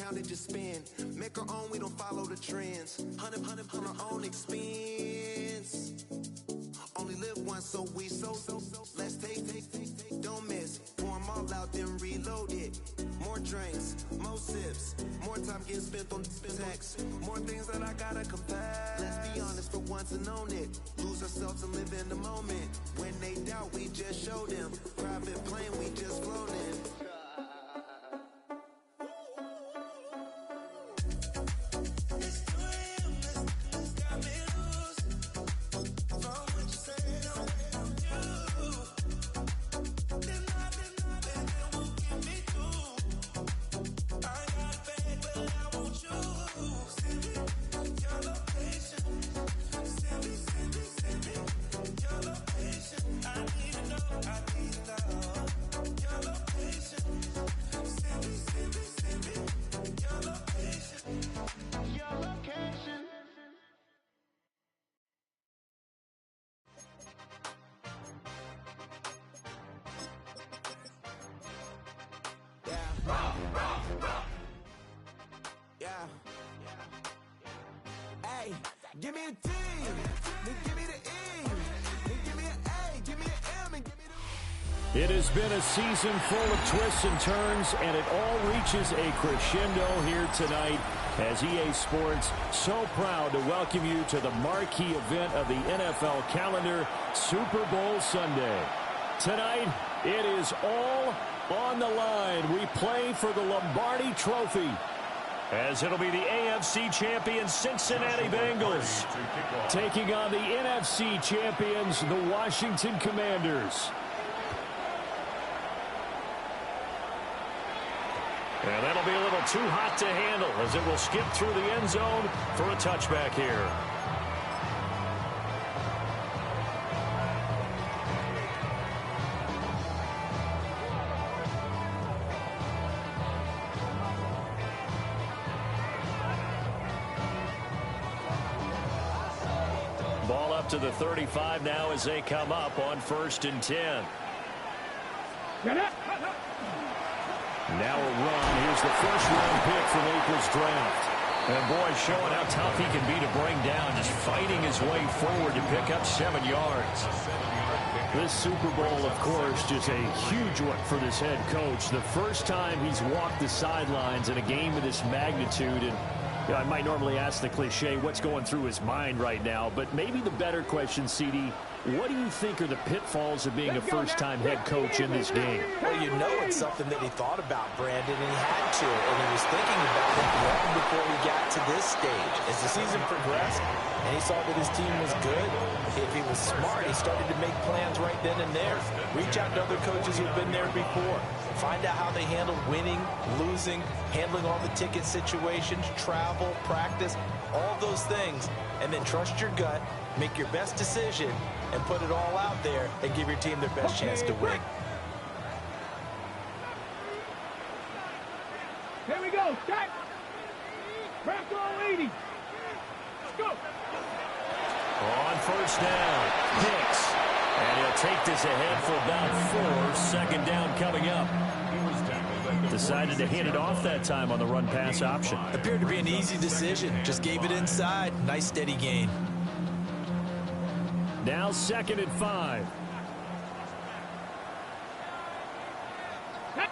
now they just spin. Make our own, we don't follow the trends. Hundred on our own expense. Only live once, so we so. Let's take, don't miss. Pour 'em all out, then reload it. More drinks, more sips. More time getting spent on text. More things that I gotta confess. Let's be honest for once and own it. Lose ourselves and live in the moment. When they doubt, we just show them. Private plane, we just flown in. Hey, give me a T, then give me the E, then give me an A, give me an M, and give me the... It has been a season full of twists and turns, and it all reaches a crescendo here tonight as EA Sports so proud to welcome you to the marquee event of the NFL calendar, Super Bowl Sunday. Tonight, it is all on the line. We play for the Lombardi Trophy, as it'll be the AFC champion Cincinnati Bengals taking on the NFC champions, the Washington Commanders. And that'll be a little too hot to handle as it will skip through the end zone for a touchback here. Ball up to the 35 now as they come up on 1st and 10. Now a run. Here's the first-round pick from April's draft. And, boy, showing how tough he can be to bring down, just fighting his way forward to pick up 7 yards. This Super Bowl, of course, just a huge one for this head coach. The first time he's walked the sidelines in a game of this magnitude. And I might normally ask the cliche, what's going through his mind right now? But maybe the better question, CD, what do you think are the pitfalls of being a first-time head coach in this game? Well, you know it's something that he thought about, Brandon, and he had to. And he was thinking about it long before he got to this stage. As the season progressed and he saw that his team was good, if he was smart, he started to make plans right then and there. Reach out to other coaches who've been there before. Find out how they handle winning, losing, handling all the ticket situations, travel, practice, all those things. And then trust your gut, make your best decision, and put it all out there and give your team their best chance to win. Here we go. Start. Back on 80. Let's go. On 1st down, Hicks. And he'll take this ahead for about 4. 2nd down coming up. Decided to hand it off that time on the run-pass option. Appeared to be an easy decision. Just gave it inside. Nice steady gain. Now 2nd and 5.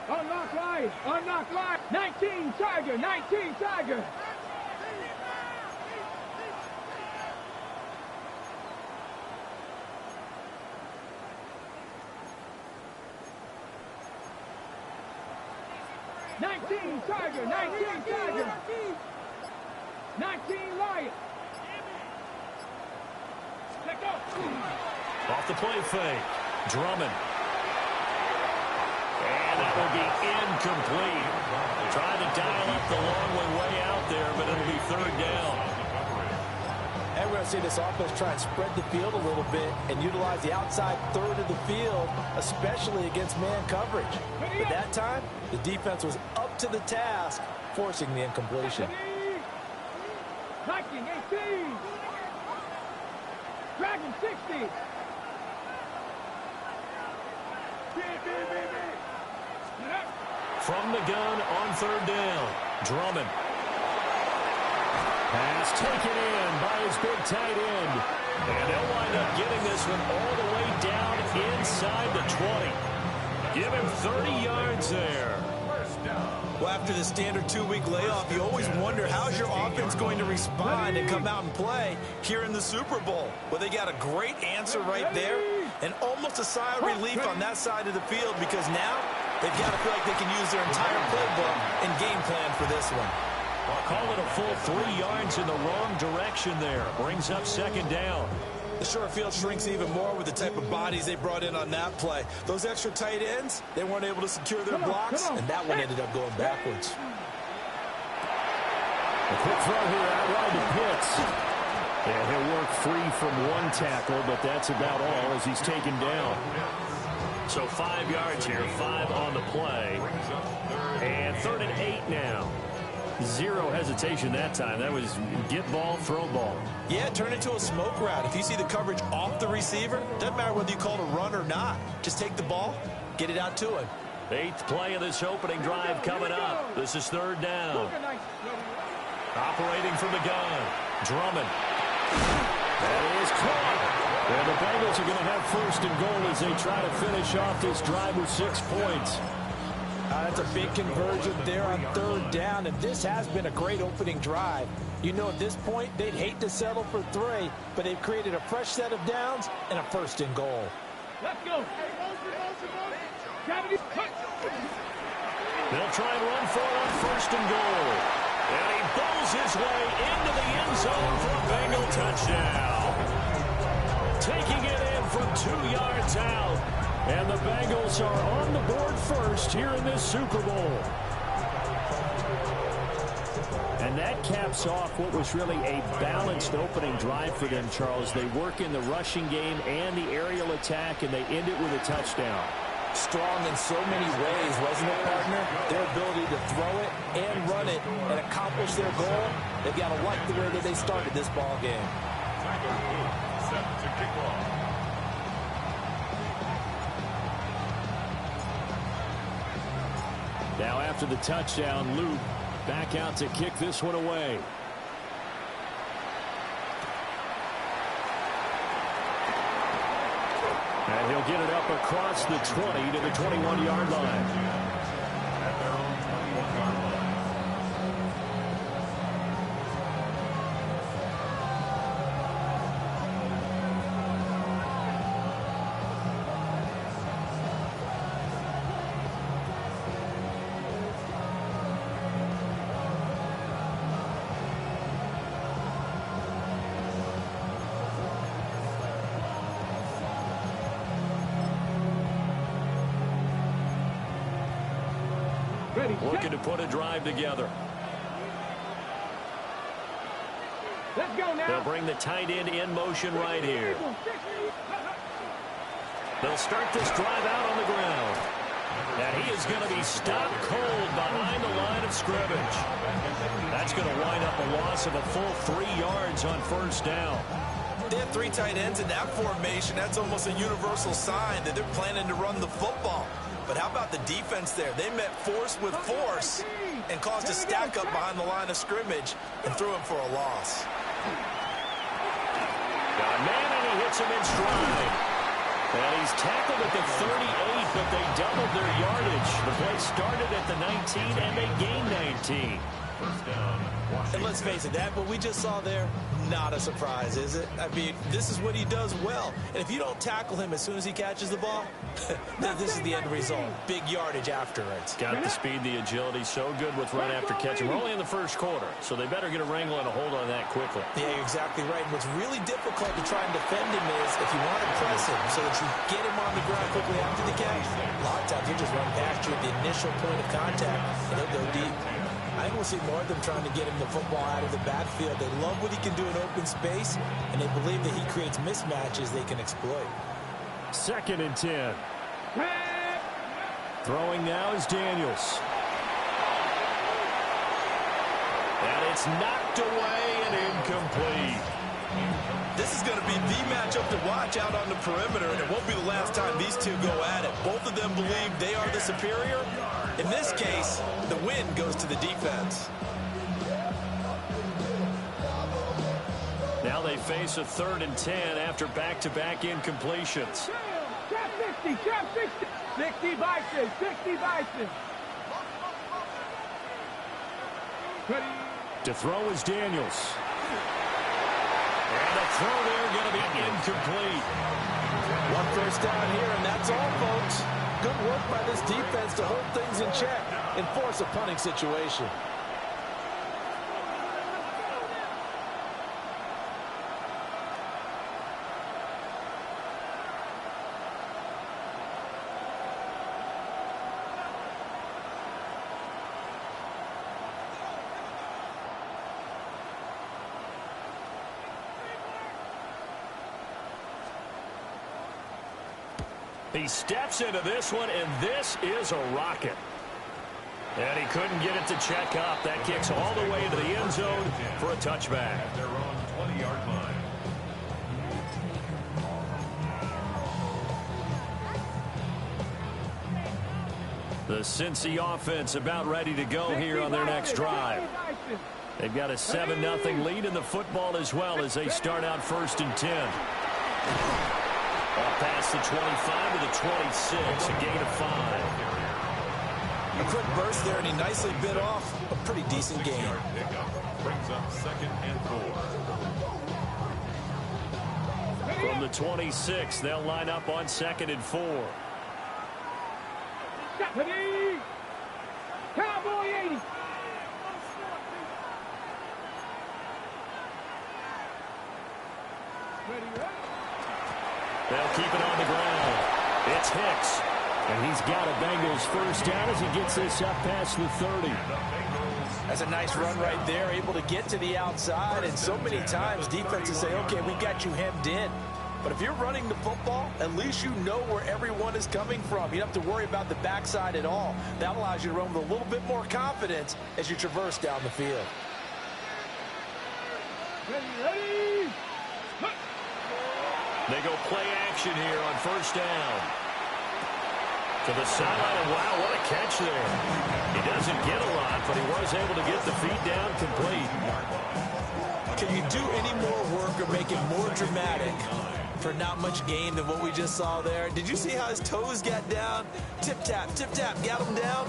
Unlock line. Unlock line. 19 Tiger. 19 Tiger. Tiger, 19 Tiger, 19 Lion. Let go. Off the play fake, Drummond. And that will be incomplete. Trying to dial up the long one way out there, but it'll be 3rd down. And we're going to see this offense try and spread the field a little bit and utilize the outside third of the field, especially against man coverage. But that time, the defense was up to the task, forcing the incompletion. 19, 18. Dragon 60. from the gun on third down. Drummond. Pass taken in by his big tight end. And they'll wind up getting this one all the way down inside the 20. Give him 30 yards there. Well, after the standard 2-week layoff, you always wonder how's your offense going to respond and come out and play here in the Super Bowl. Well, they got a great answer right there and almost a sigh of relief on that side of the field because now they've got to feel like they can use their entire playbook and game plan for this one. I'll call it a full 3 yards in the wrong direction there. Brings up second down. The short field shrinks even more with the type of bodies they brought in on that play. Those extra tight ends, they weren't able to secure their blocks, and that one ended up going backwards. A quick throw here out wide to Pitts. And he'll work free from one tackle, but that's about all as he's taken down. So 5 yards here, 5 on the play. And 3rd and 8 now. Zero hesitation that time. That was get ball, throw ball. Yeah, turn into a smoke route. If you see the coverage off the receiver, doesn't matter whether you call it a run or not. Just take the ball, get it out to him. 8th play of this opening drive coming up. This is 3rd down. Operating from the gun. Drummond. That is caught. And the Bengals are going to have 1st and goal as they try to finish off this drive with 6 points. That's a big conversion there on 3rd down, and this has been a great opening drive. You know, at this point, they'd hate to settle for 3, but they've created a fresh set of downs and a 1st and goal. Let's go. They'll try and run for it on 1st and goal. And he bowls his way into the end zone for a Bengal touchdown. Taking it in from 2 yards out. And the Bengals are on the board 1st here in this Super Bowl. And that caps off what was really a balanced opening drive for them, Charles. They work in the rushing game and the aerial attack, and they end it with a touchdown. Strong in so many ways, wasn't it, partner? Their ability to throw it and run it and accomplish their goal, they've got to like the way that they started this ball game. Set to kick off. Now after the touchdown, Luke back out to kick this one away. And he'll get it up across the 20 to the 21-yard line. Looking to put a drive together. Let's go now. They'll bring the tight end in motion right here. They'll start this drive out on the ground. And he is going to be stopped cold behind the line of scrimmage. That's going to wind up a loss of a full 3 yards on 1st down. They have 3 tight ends in that formation. That's almost a universal sign that they're planning to run the football. But how about the defense there? They met force with force and caused a stack up behind the line of scrimmage and threw him for a loss. Got a man and he hits him in stride. And he's tackled at the 38, but they doubled their yardage. The play started at the 19 and they gained 19. And let's face it, that what we just saw there, not a surprise, is it? I mean, this is what he does well. And if you don't tackle him as soon as he catches the ball, this is the end result. Big yardage after it. Got the speed, the agility, so good with run after catch. We're only in the 1st quarter, so they better get a wrangle and a hold on that quickly. Yeah, you're exactly right. And what's really difficult to try and defend him is if you want to press him so that you get him on the ground quickly after the catch, a lot of times he'll just run past you at the initial point of contact, and he'll go deep. I think we'll see more of them trying to get him the football out of the backfield. They love what he can do in open space, and they believe that he creates mismatches they can exploit. 2nd and 10. Throwing now is Daniels. And it's knocked away and incomplete. This is going to be the matchup to watch out on the perimeter, and it won't be the last time these two go at it. Both of them believe they are the superior, In this case, the win goes to the defense. Now they face a 3rd and 10 after back-to-back incompletions. Trap 60, trap 60. 60 Bison, 60 Bison. Ready. To throw is Daniels. And the throw there going to be incomplete. 1 first down here, and that's all, folks. Good work by this defense to hold things in check and force a punting situation. He steps into this one, and this is a rocket. And he couldn't get it to check up. That kicks all the way into the end zone for a touchback. They're on 20-yard line. The Cincy offense about ready to go here on their next drive. They've got a 7-0 lead in the football as well as they start out 1st and 10. Off past the 25 to the 26, a gain of 5. A quick burst there, and he nicely bit off a pretty decent gain. Pickup brings up 2nd and 4. From the 26, they'll line up on 2nd and 4. Ready. Cowboy 80. They'll keep it on the ground. It's Hicks. And he's got a Bengals first down as he gets this up past the 30. That's a nice run right there, able to get to the outside. And so many times defenses say, okay, we got you hemmed in. But if you're running the football, at least you know where everyone is coming from. You don't have to worry about the backside at all. That allows you to run with a little bit more confidence as you traverse down the field. Ready. They go play action here on 1st down. To the sideline, and wow, what a catch there. He doesn't get a lot, but he was able to get the feet down complete. Can you do any more work or make it more dramatic for not much gain than what we just saw there? Did you see how his toes got down? Tip-tap, got him down.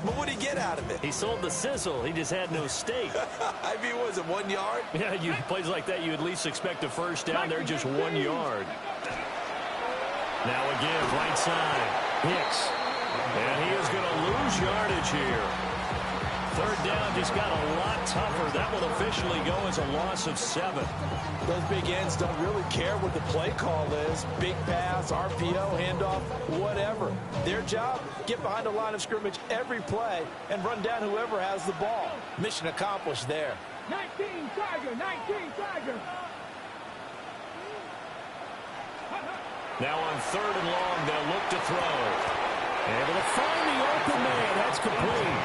But what did he get out of it? He sold the sizzle. He just had no steak. I mean, was it 1 yard? Yeah, you plays like that, you at least expect a first down. They're just 1 yard. Now again, right side, Hicks. And he is going to lose yardage here. 3rd down just got a lot tougher. That will officially go as a loss of 7. Those big ends don't really care what the play call is. Big pass, RPO, handoff, whatever. Their job, get behind the line of scrimmage every play and run down whoever has the ball. Mission accomplished there. 19 Tiger, 19 Tiger. Now on 3rd and long, they'll look to throw. Able to find the open man. That's complete.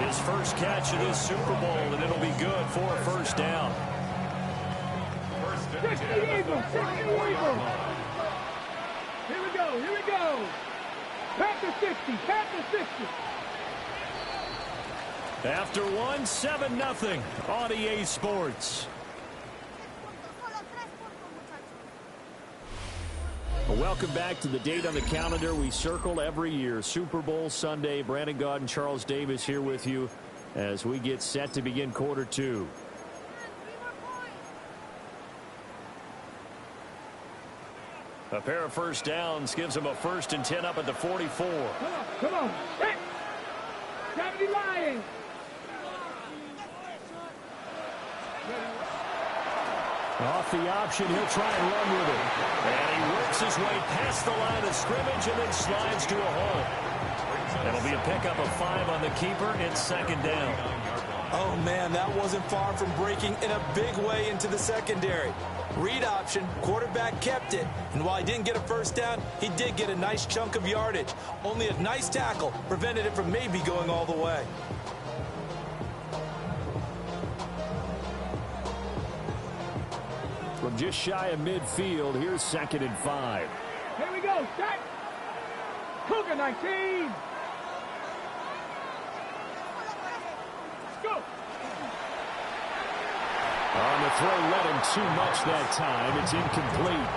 His first catch of this Super Bowl, and it'll be good for a first down. 60 Eagles, 60 Eagles. Here we go, here we go. Panther 60, Panther 60. After one, 7-0 on EA Sports. Welcome back to the date on the calendar we circle every year. Super Bowl Sunday. Brandon Gaudin, Charles Davis here with you as we get set to begin quarter 2. A pair of first downs gives them a 1st and 10 up at the 44. Come on. Hey. 70 Lions. Off the option, he'll try and run with it. And he works his way past the line of scrimmage and then slides to a hole. That'll be a pickup of 5 on the keeper. It's 2nd down. Oh, man, that wasn't far from breaking in a big way into the secondary. Read option, quarterback kept it. And while he didn't get a first down, he did get a nice chunk of yardage. Only a nice tackle prevented it from maybe going all the way. From just shy of midfield, here's 2nd and 5. Here we go. Set. Cougar 19. On the throw, led him too much that time. It's incomplete.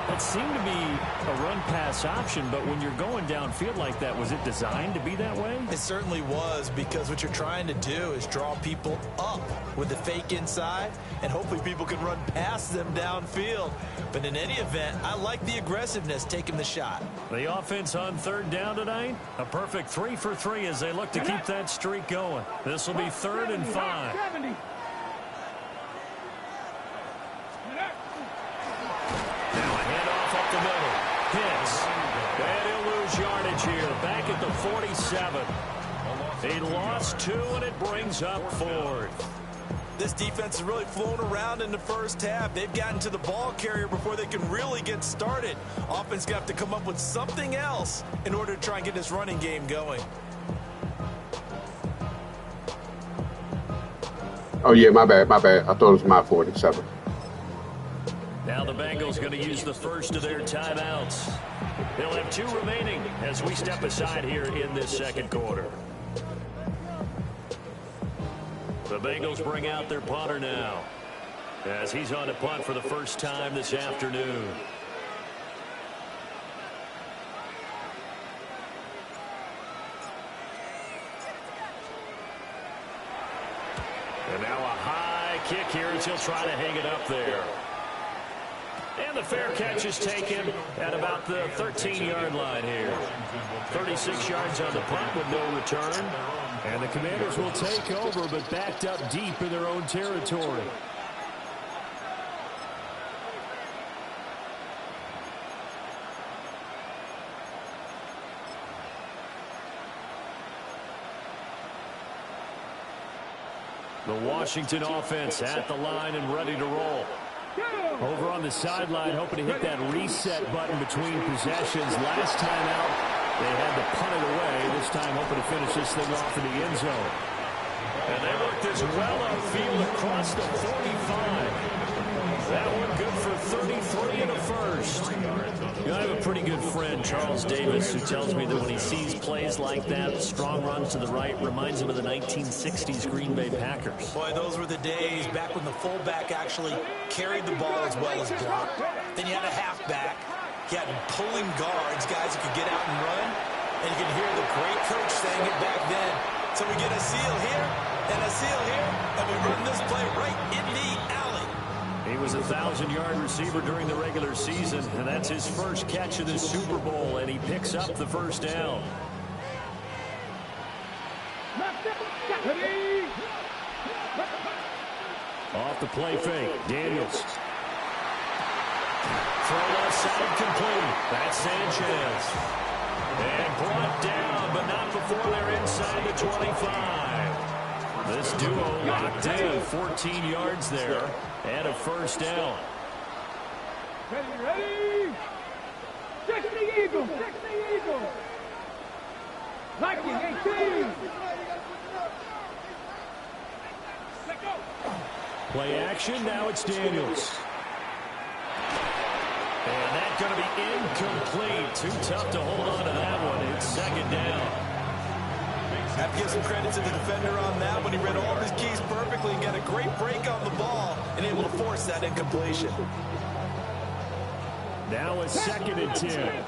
That seemed to be a run-pass option, but when you're going downfield like that, was it designed to be that way? It certainly was, because what you're trying to do is draw people up with the fake inside, and hopefully people can run past them downfield. But in any event, I like the aggressiveness taking the shot. The offense on third down tonight, a perfect 3 for 3 as they look to keep that streak going. This will be 3rd and 5. Now a handoff up the middle. Hits. And he'll lose yardage here. Back at the 47. He lost 2, and it brings up 4th. This defense is really flown around in the first half. They've gotten to the ball carrier before they can really get started. Offense got to come up with something else in order to try and get this running game going. Oh, yeah, my bad. I thought it was my 47. Now the Bengals going to use the first of their timeouts. They'll have 2 remaining as we step aside here in this second quarter. The Bengals bring out their punter now as he's on to punt for the first time this afternoon. And now a high kick here as he'll try to hang it up there. And the fair catch is taken at about the 13-yard line here. 36 yards on the punt with no return. And the Commanders will take over, but backed up deep in their own territory. The Washington offense at the line and ready to roll. Over on the sideline, hoping to hit that reset button between possessions. Last time out, they had to punt it away. This time, hoping to finish this thing off in the end zone. And they worked this well upfield across the 45. That one good for 33 in the first. You know, I have a pretty good friend, Charles Davis, who tells me that when he sees plays like that, strong runs to the right, reminds him of the 1960s Green Bay Packers. Boy, those were the days back when the fullback actually carried the ball as well as blocked. Then you had a halfback. You had pulling guards, guys who could get out and run. And you can hear the great coach saying it back then. So we get a seal here and a seal here, and we run this play right in the alley. He was a 1,000-yard receiver during the regular season, and that's his first catch of this Super Bowl, and he picks up the first down. Off the play fake, Daniels. Throw left side complete. That's Sanchez. And brought down, but not before they're inside the 25. This duo locked in, 14 yards there, and a first down. Ready? Check the Eagle. Viking 18. Let go. Play action, now it's Daniels. And that's going to be incomplete. Too tough to hold on to that one. It's second down. I have to give some credit to the defender on that one. He read all of his keys perfectly and got a great break on the ball and able to force that incompletion. Now a 2nd and 10.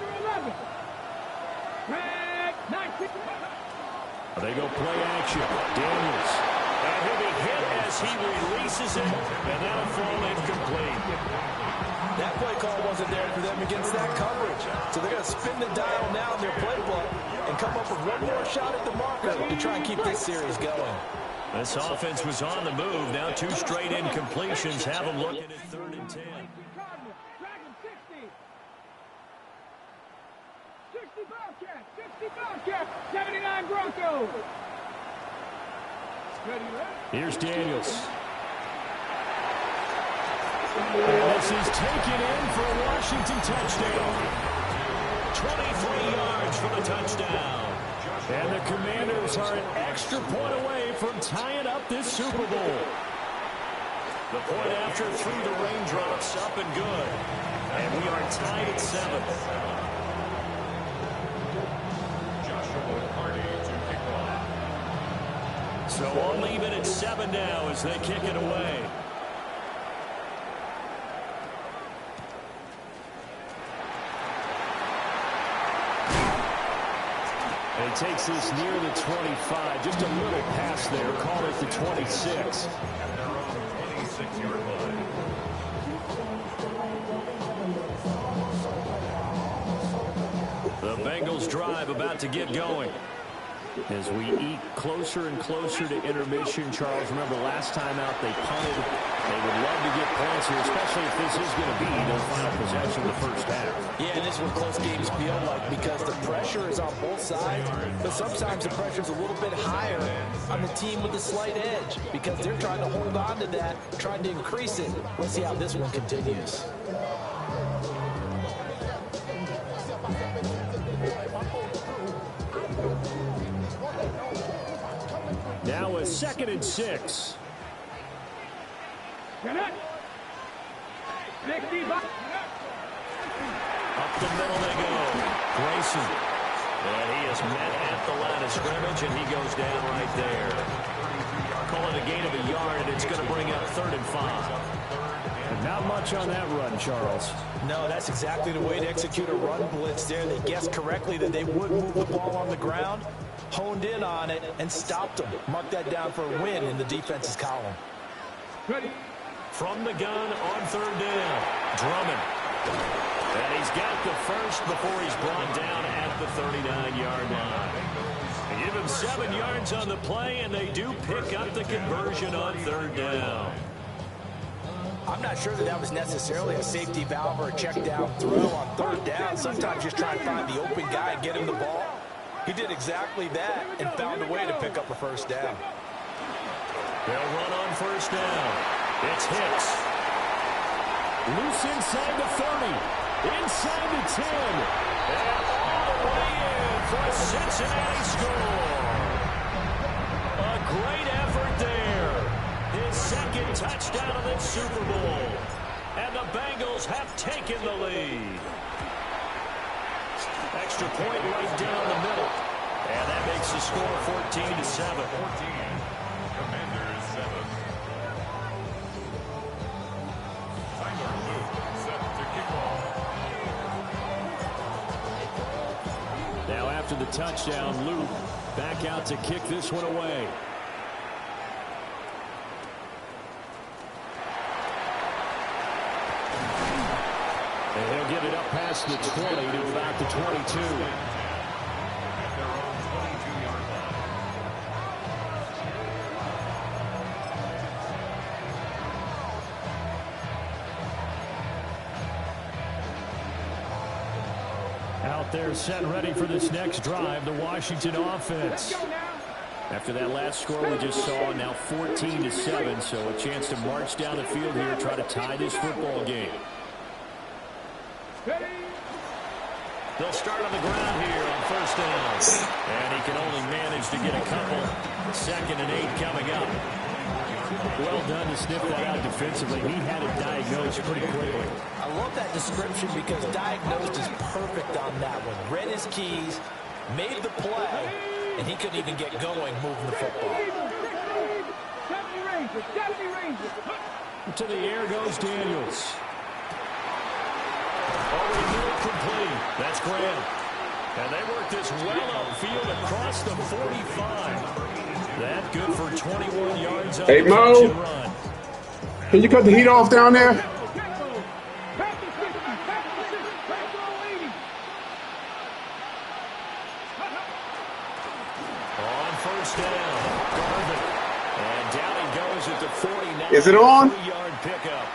They go play action. Daniels. And he'll be hit as he releases it, and that'll fall incomplete. That play call wasn't there for them against that coverage. So they're going to spin the dial now in their playbook and come up with one more shot at the marker to try and keep this series going. This offense was on the move. Now 2 straight incompletions have them looking at 3rd and 10. 60 Bobcats, 79 Broncos. Here's Daniels. And this is taken in for a Washington touchdown. 23 yards for the touchdown. And the Commanders are an extra point away from tying up this Super Bowl. The point after through the raindrops, up and good. And we are tied at 7. So we'll leave it at 7 now as they kick it away. he takes this near the 25. Just a little pass there. Call it the 26. At their own 26-yard line. The Bengals drive about to get going. As we eke closer and closer to intermission, Charles, remember last time out they punted. They would love to get points here, especially if this is going to be their final possession of the first half. Yeah, and this is what close games feel like because the pressure is on both sides, but sometimes the pressure is a little bit higher on the team with the slight edge because they're trying to hold on to that, trying to increase it. Let's see how this one continues. Now a 2nd and 6. Up the middle they go. Grayson. And he is met at the line of scrimmage, and he goes down right there. Call it a gain of a yard, and it's going to bring up 3rd and 5. And not much on that run, Charles. No, that's exactly the way to execute a run blitz there. They guessed correctly that they would move the ball on the ground, honed in on it, and stopped them. Mark that down for a win in the defense's column. Ready. From the gun on 3rd down. Drummond. And he's got the first before he's brought down at the 39-yard line. They give him 7 yards on the play, and they do pick up the conversion on 3rd down. I'm not sure that was necessarily a safety valve or a check down throw on 3rd down. Sometimes just try to find the open guy and get him the ball. He did exactly that and found a way to pick up a 1st down. They'll run on 1st down. It's Hicks. Loose inside the 30. Inside the 10. And all the way in for a Cincinnati score. A great effort there. His 2nd touchdown of this Super Bowl. And the Bengals have taken the lead. Extra point right down the middle. And that makes the score 14-7. 14. Commanders 7. Tyler Luke set to kick off. Now after the touchdown, Luke back out to kick this one away. And he'll get it up past the 20 to about the 22. At their own 22-yard line. Out there set ready for this next drive, the Washington offense. After that last score we just saw, now 14-7, so a chance to march down the field here, try to tie this football game. They'll start on the ground here on 1st down. And he can only manage to get a couple. 2nd and 8 coming up. Well done to sniff that out defensively. He had it diagnosed pretty quickly. I love that description because diagnosed is perfect on that one. Read his keys, made the play, and he couldn't even get going moving the football. To the air goes Daniels. Over the middle, complete. That's Graham. And they work this well upfield across the 45. That good for 21 yards. Hey, Mo, can you cut the heat off down there? On 1st down, Garvin. And down he goes at the 49. Is it on? 3-yard pickup.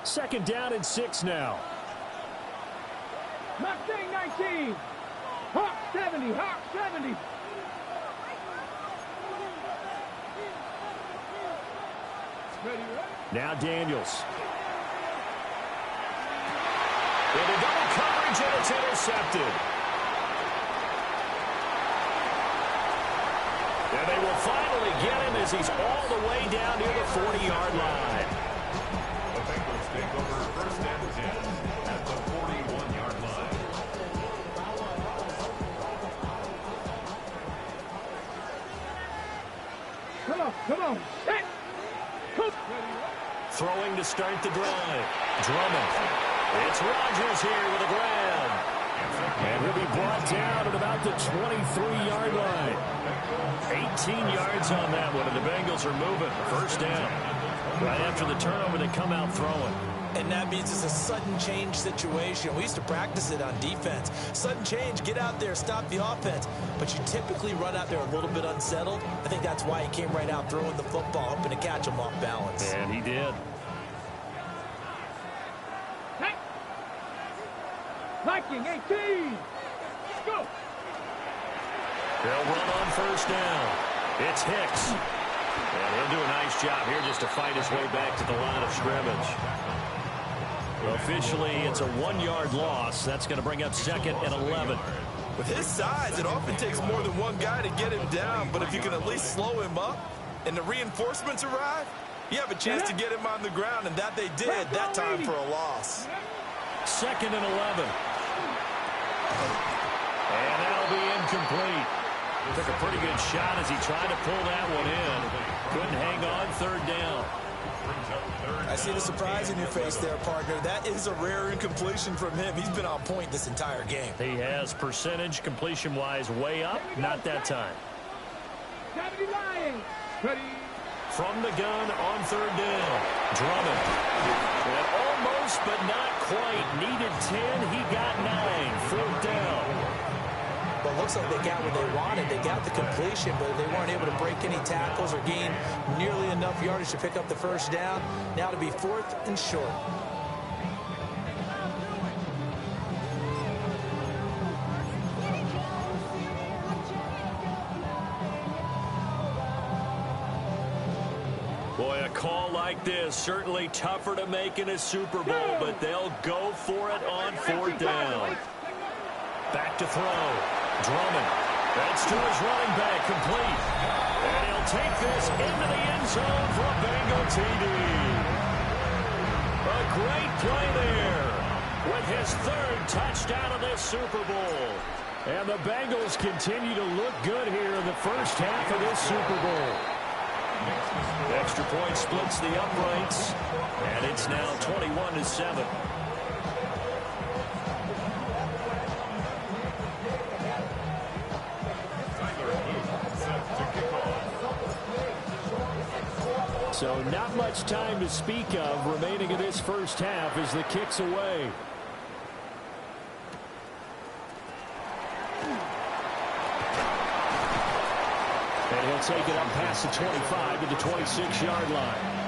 Second down and 6 now. Mustang 19. Hawk 70. Hawk 70. Now Daniels. Into double coverage, and it's intercepted. And they will finally get him as he's all the way down near the 40-yard line. The Bengals take over 1st and 10 at the 41-yard line. Come on. Set. Cook. Throwing to start the drive. Drummond. It's Rodgers here with a grab. And he'll be brought down at about the 23-yard line. 18 yards on that one, and the Bengals are moving. First down. Right after the turnover, they come out throwing. And that means it's a sudden change situation. We used to practice it on defense. Sudden change, get out there, stop the offense. But you typically run out there a little bit unsettled. I think that's why he came right out throwing the football, hoping to catch him off balance. And he did. Hey. Viking 18. Go. They'll run on first down. It's Hicks. And he'll do a nice job here just to fight his way back to the line of scrimmage. Officially, it's a 1-yard loss. That's going to bring up second and 11. With his size, it often takes more than one guy to get him down. But if you can at least slow him up and the reinforcements arrive, you have a chance to get him on the ground. And that they did that time for a loss. Second and 11. And that'll be incomplete. Took a pretty good shot as he tried to pull that one in. Couldn't hang on third down. I see the surprise in your face there, partner. That is a rare incompletion from him. He's been on point this entire game. He has percentage completion-wise way up. Not that time. From the gun on third down. Drummond. And almost, but not quite. Needed 10. He got 9. Fourth down. Well, it looks like they got what they wanted. They got the completion, but they weren't able to break any tackles or gain nearly enough yardage to pick up the first down. Now to be fourth and short. Boy, a call like this, certainly tougher to make in a Super Bowl, but they'll go for it on fourth down. Back to throw. Drummond. That's to his running back, complete. And he'll take this into the end zone for a Bengal TD. A great play there with his third touchdown of this Super Bowl. And the Bengals continue to look good here in the first half of this Super Bowl. Extra point splits the uprights, and it's now 21-7. So not much time to speak of remaining in this first half as the kick's away. And he'll take it up past the 25 to the 26-yard line.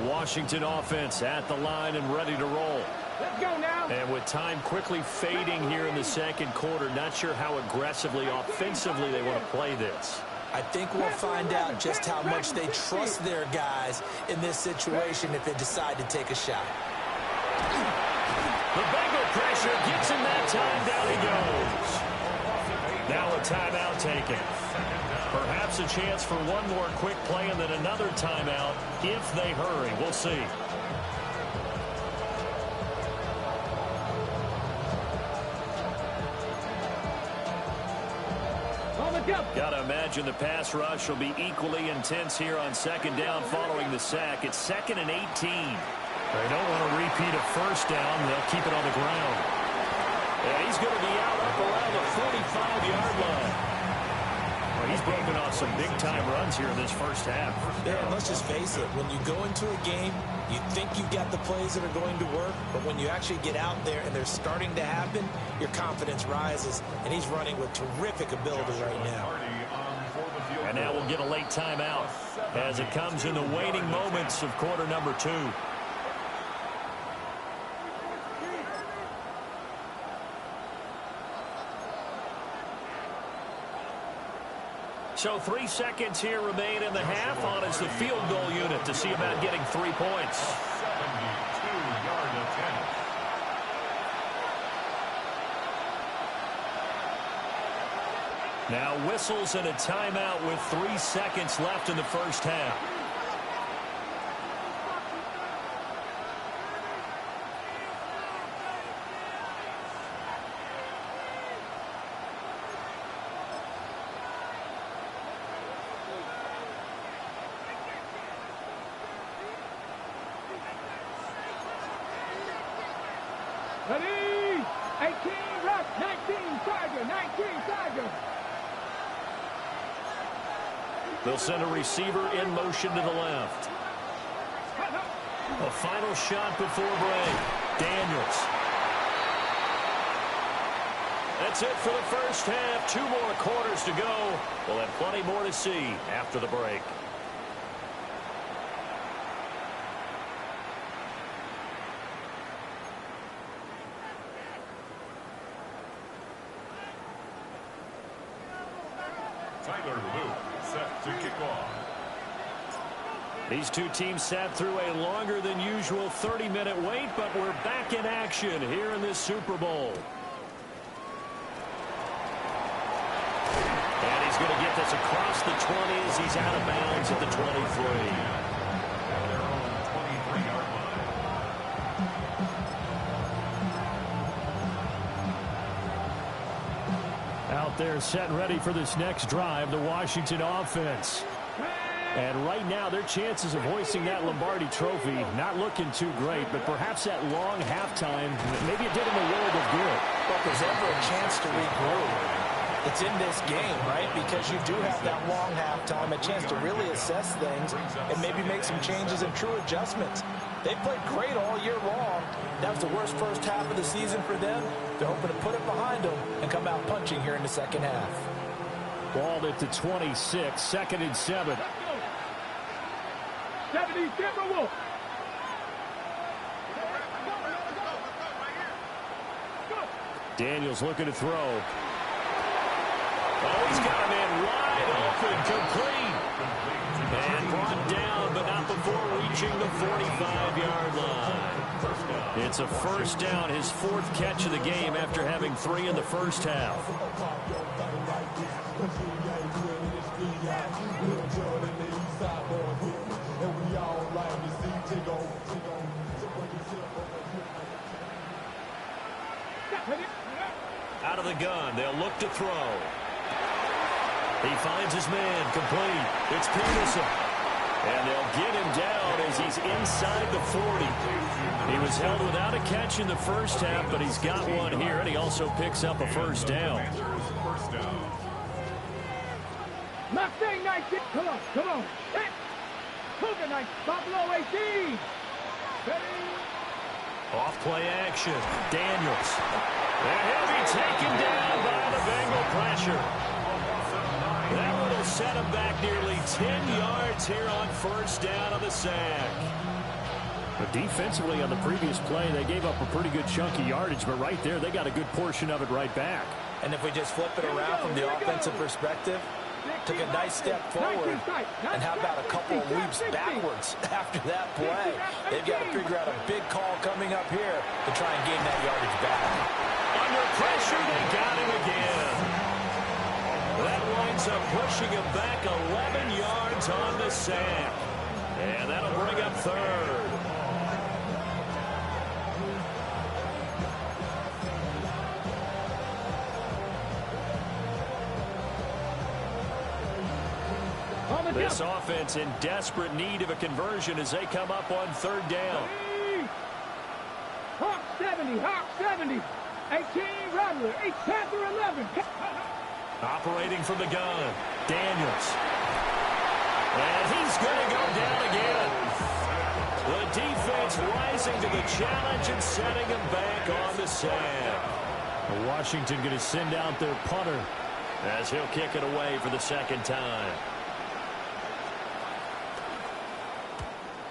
Washington offense at the line and ready to roll. Let's go now. And with time quickly fading here in the second quarter, not sure how aggressively, offensively they want to play this. I think we'll find out just how much they trust their guys in this situation if they decide to take a shot. The Bengal pressure gets him that time. Down he goes. Now a timeout taken. Perhaps a chance for one more quick play and then another timeout if they hurry. We'll see. Got to imagine the pass rush will be equally intense here on second down following the sack. It's 2nd and 18. They don't want to repeat a first down. They'll keep it on the ground. And he's going to be out up around the 45-yard line. He's broken off some big-time runs here in this first half. Yeah, and let's just face it. When you go into a game, you think you've got the plays that are going to work, but when you actually get out there and they're starting to happen, your confidence rises, and he's running with terrific ability right now. And now we'll get a late timeout as it comes in the waning moments of quarter number 2. So 3 seconds here remain in the half. On is the field goal unit to see about getting 3 points. 72-yard attempt. Now whistles and a timeout with 3 seconds left in the first half. Ready? 18 left, 19 Tiger, 19 Tiger. They'll send a receiver in motion to the left. A final shot before break. Daniels. That's it for the first half. 2 more quarters to go. We'll have plenty more to see after the break. Set to kick off. These two teams sat through a longer than usual 30-minute wait, but we're back in action here in this Super Bowl. And he's going to get this across the 20 as he's out of bounds at the 23. Their own 23-yard line. Out there set ready for this next drive, the Washington offense. And right now, their chances of hoisting that Lombardi trophy not looking too great, but perhaps that long halftime, maybe it did them a world of good. But there's ever a chance to regroup. It's in this game, right? Because you do have that long halftime, a chance to really assess things and maybe make some changes and true adjustments. They played great all year long. That was the worst first half of the season for them. They're hoping to put it behind them and come out punching here in the second half. Ball at the 26, 2nd and 7. 70 Timberwolves. Daniels looking to throw. Oh, he's got a man wide open, complete. And brought down, but not before reaching the 45-yard line. It's a first down, his 4th catch of the game after having 3 in the first half. Out of the gun, they'll look to throw. He finds his man, complete. It's Peterson. And they'll get him down as he's inside the 40. He was held without a catch in the first half, but he's got one here, and he also picks up a first down. Mustang 19. Come on, come on. Hit. Cougar 19. Buffalo 18. Ready? Off play action. Daniels. And he'll be taken down by the Bengal pressure. That one will set him back nearly 10 yards here on first down on the sack. But defensively on the previous play, they gave up a pretty good chunk of yardage, but right there, they got a good portion of it right back. And if we just flip it around from the offensive perspective, took a nice step forward, and how about a couple of leaps backwards after that play? They've got to figure out a big call coming up here to try and gain that yardage back. Under pressure, they got him again. That winds up pushing him back 11 yards on the sack. And that'll bring up 3rd. This offense in desperate need of a conversion as they come up on 3rd down. Hawk 70, Hawk 70. 18 Rattler, 8 Panther 11. Operating from the gun, Daniels. And he's going to go down again. The defense rising to the challenge and setting him back on the sack. Washington going to send out their punter as he'll kick it away for the 2nd time.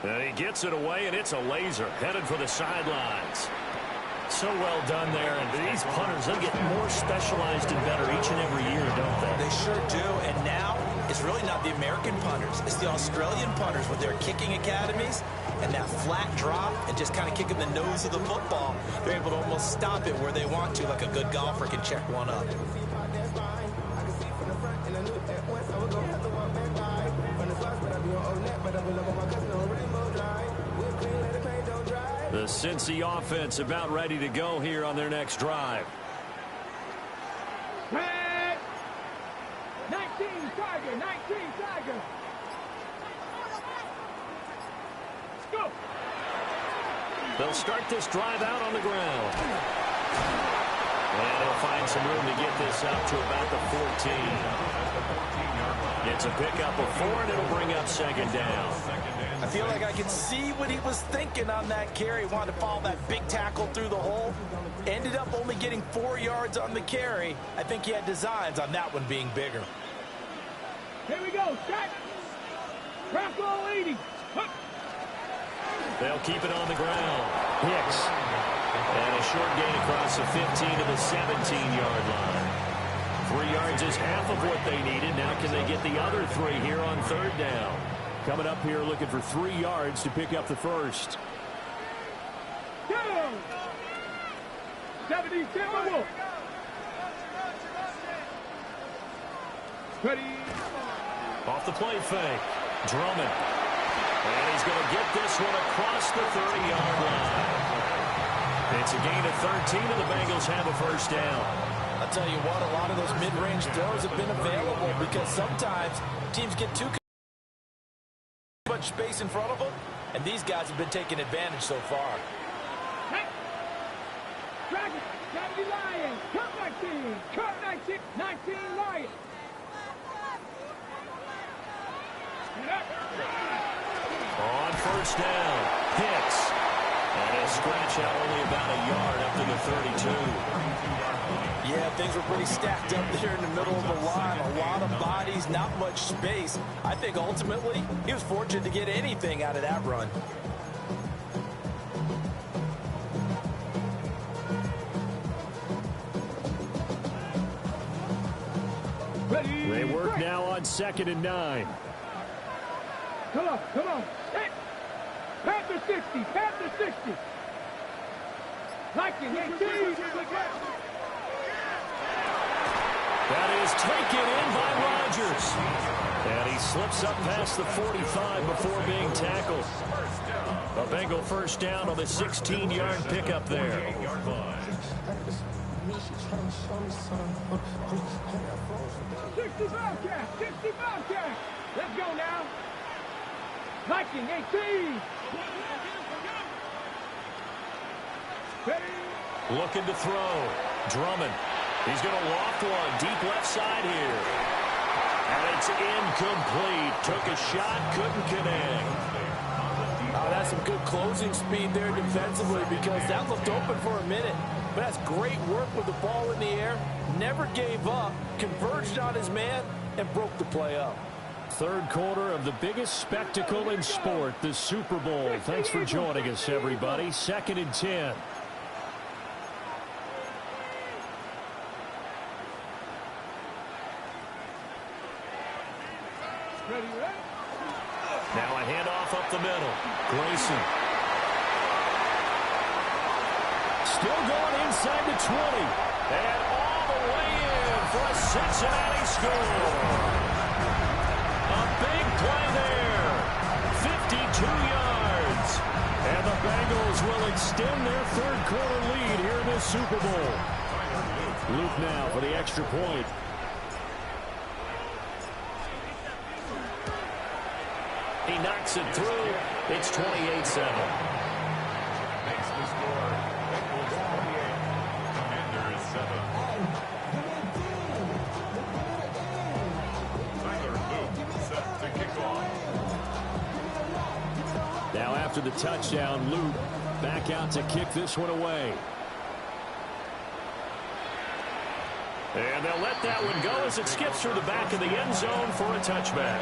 And he gets it away, and it's a laser headed for the sidelines. So well done there, and these punters, they get more specialized and better each and every year, don't they? They sure do, and now it's really not the American punters. It's the Australian punters with their kicking academies and that flat drop and just kind of kicking the nose of the football. They're able to almost stop it where they want to, like a good golfer can check one up. The Cincy offense about ready to go here on their next drive. Red. 19 Tiger, 19 Tiger. Go. They'll start this drive out on the ground. And they'll find some room to get this up to about the 14. It's a pickup of 4, and it'll bring up second down. I feel like I can see what he was thinking on that carry. Wanted to follow that big tackle through the hole. Ended up only getting 4 yards on the carry. I think he had designs on that one being bigger. Here we go. Set. Bronco 80. Hup. They'll keep it on the ground. Hicks. And a short gain across the 15 to the 17-yard line. 3 yards is half of what they needed. Now can they get the other 3 here on third down? Coming up here looking for 3 yards to pick up the first. Go! 70 Timberwolves. Ready. Off the play fake. Drummond. And he's going to get this one across the 30-yard line. It's a gain of 13, and the Bengals have a first down. I'll tell you what, a lot of those mid-range throws have been available because sometimes teams get too much space in front of them, and these guys have been taking advantage so far. Hey. Dragon. 70 Lions. Cut 19. Cut 19. 19 Lions. On first down, Hicks. And he'll scratch out only about a yard up to the 32. Yeah, things were pretty stacked up there in the middle of the line. A lot of bodies, not much space. I think ultimately he was fortunate to get anything out of that run. They work now on 2nd and 9. Come on, come on. Hey. Panther 60, Panther 60. Like it, 18. That is taken in by Rodgers. And he slips up past the 45 before being tackled. A Bengal first down on the 16-yard pickup there. 60 Bobcat, 60 Bobcat. Let's go now. Viking 18. Ready. Looking to throw. Drummond. He's going to loft one deep left side here. And it's incomplete. Took a shot, couldn't connect. Oh, that's some good closing speed there defensively because that looked open for a minute. But that's great work with the ball in the air. Never gave up, converged on his man, and broke the play up. Third quarter of the biggest spectacle in sport, the Super Bowl. Thanks for joining us, everybody. 2nd and 10. Ready, ready. Now a handoff up the middle. Grayson. Still going inside the 20. And all the way in for a Cincinnati score. A big play there. 52 yards. And the Bengals will extend their third quarter lead here in this Super Bowl. Luke now for the extra point. He knocks it through. It's 28-7. Makes the score. Bengals 28. Commanders 7. Tyler Luke set to kick off. Now after the touchdown, Luke back out to kick this one away. And they'll let that one go as it skips through the back of the end zone for a touchback.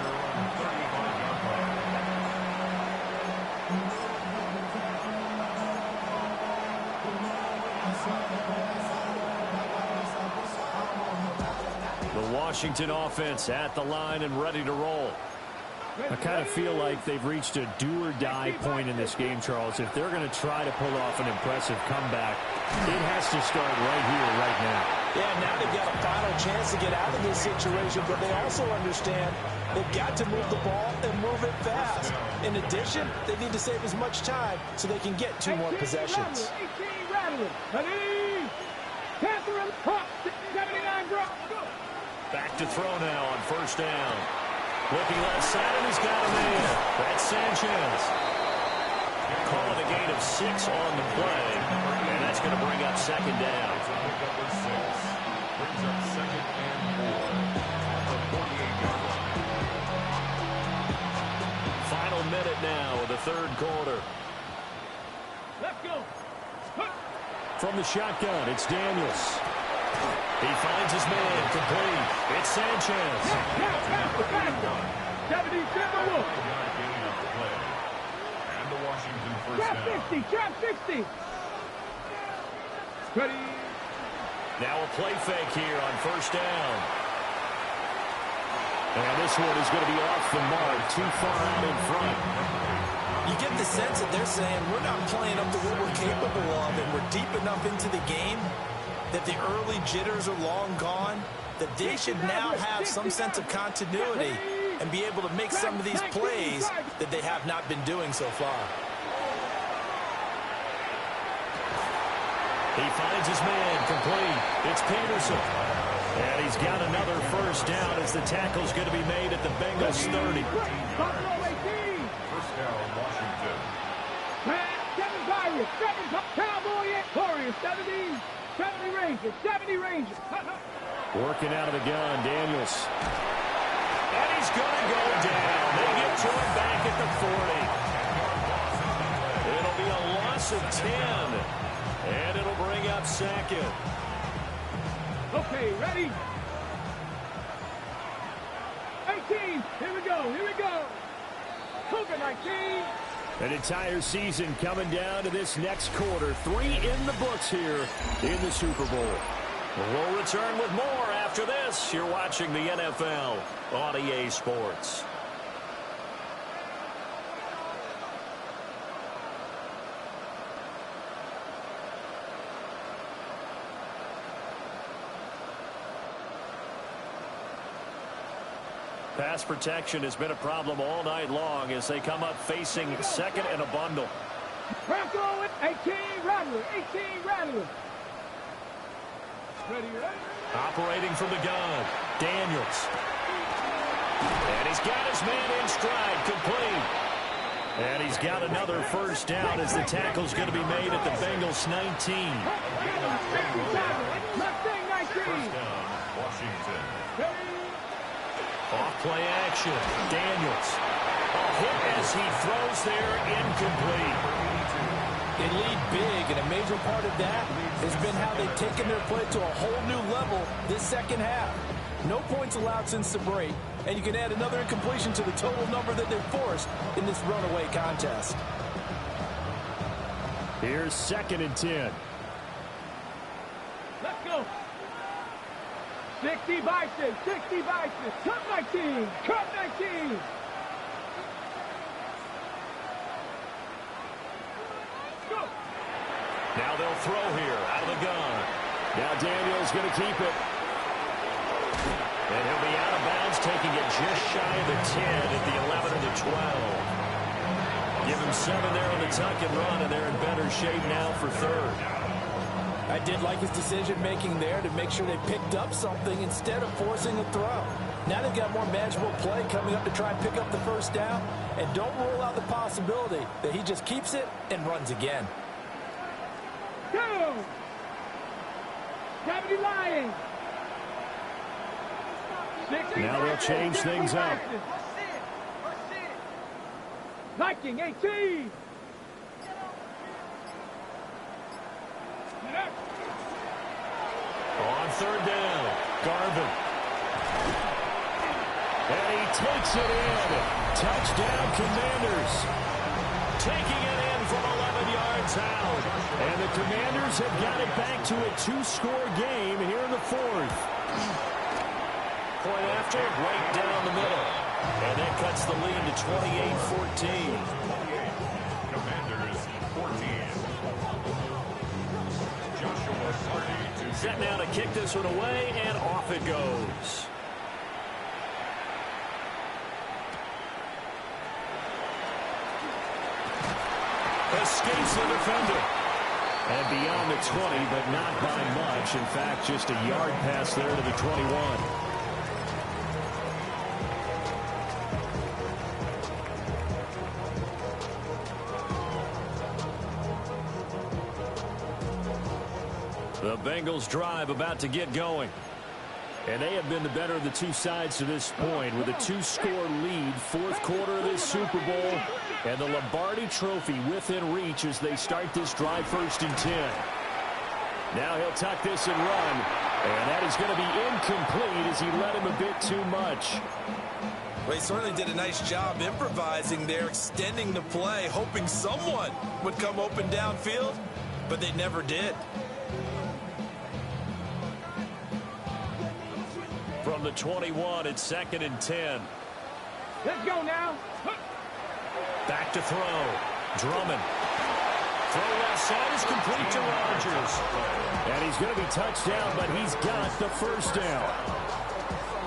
The Washington offense at the line and ready to roll. I kind of feel like they've reached a do-or-die point in this game, Charles. If they're going to try to pull off an impressive comeback, it has to start right here, right now. Yeah, now they've got a final chance to get out of this situation, but they also understand they've got to move the ball and move it fast. In addition, they need to save as much time so they can get 2 more possessions. 18 Rattler. Ready? Catherine Puck. 79 Brock. Back to throw now on first down. Looking left side, and he's got a man. That's Sanchez. Call it a gain of 6 on the play, and that's going to bring up second down. Number 6 brings up second and 4 at the 48-yard line. Final minute now of the third quarter. Let's go. From the shotgun, it's Daniels. He finds his man, complete. It's Sanchez. 77 Wolf. Getting up the play. And the Washington first Trap down. 60. Trap 60. Ready? Now a play fake here on first down. And this one is going to be off the mark, too far out in front. You get the sense that they're saying we're not playing up to what we're capable of, and we're deep enough into the game that the early jitters are long gone, that they should now have some sense of continuity and be able to make some of these plays that they have not been doing so far. He finds his man, complete. It's Peterson. And he's got another first down as the tackle's going to be made at the Bengals 30. First down, Washington. 7 Pirates, 7 Cowboy, Warriors, 70 Rangers, 70 Rangers. Working out of the gun, Daniels. And he's going to go down. They get to him back at the 40. It'll be a loss of 10. And it'll bring up second. Okay, ready? 18, here we go. Cougar 19. An entire season coming down to this next quarter. 3 in the books here in the Super Bowl. We'll return with more after this. You're watching the NFL on EA Sports. Pass protection has been a problem all night long as they come up facing second and a bundle. Franco, 18 Rattler, 18 Rattler. Ready? Operating from the gun, Daniels. And he's got his man in stride, complete. And he's got another first down as the tackle's going to be made at the Bengals 19. First down, Washington. Off play action, Daniels. A hit as he throws there, incomplete. They lead big, and a major part of that has been how they've taken their play to a whole new level this second half. No points allowed since the break, and you can add another incompletion to the total number that they've forced in this runaway contest. Here's second and 10. Let's go. 60 Bison, 60 Bison. Cut 19, cut 19. Go. Now they'll throw here out of the gun. Now Daniels going to keep it. And he'll be out of bounds, taking it just shy of the 10 at the 11 or the 12. Give him 7 there on the tuck and run, and they're in better shape now for third. I did like his decision-making there to make sure they picked up something instead of forcing a throw. Now they've got more manageable play coming up to try and pick up the first down, and don't rule out the possibility that he just keeps it and runs again. Go. Deputy Lions. Now they'll change things up. Viking 18. On third down, Garvin. And he takes it in. Touchdown, Commanders. Taking it in from 11 yards out. And the Commanders have got it back to a 2-score game here in the fourth. Point after, right down the middle. And that cuts the lead to 28-14. Commanders 14. Joshua Hardy to Set now to kick this one away, and off it goes. Escapes the defender. And beyond the 20, but not by much. In fact, just a yard pass there to the 21. The Bengals drive about to get going. And they have been the better of the two sides to this point with a 2-score lead, fourth quarter of this Super Bowl, and the Lombardi Trophy within reach as they start this drive 1st and 10. Now he'll tuck this and run, and that is going to be incomplete as he led him a bit too much. Well, he certainly did a nice job improvising there, extending the play, hoping someone would come open downfield, but they never did. From the 21, it's 2nd and 10. Let's go now. Back to throw. Drummond. Throw left side is complete to Rodgers. And he's going to be touched down, but he's got the first down.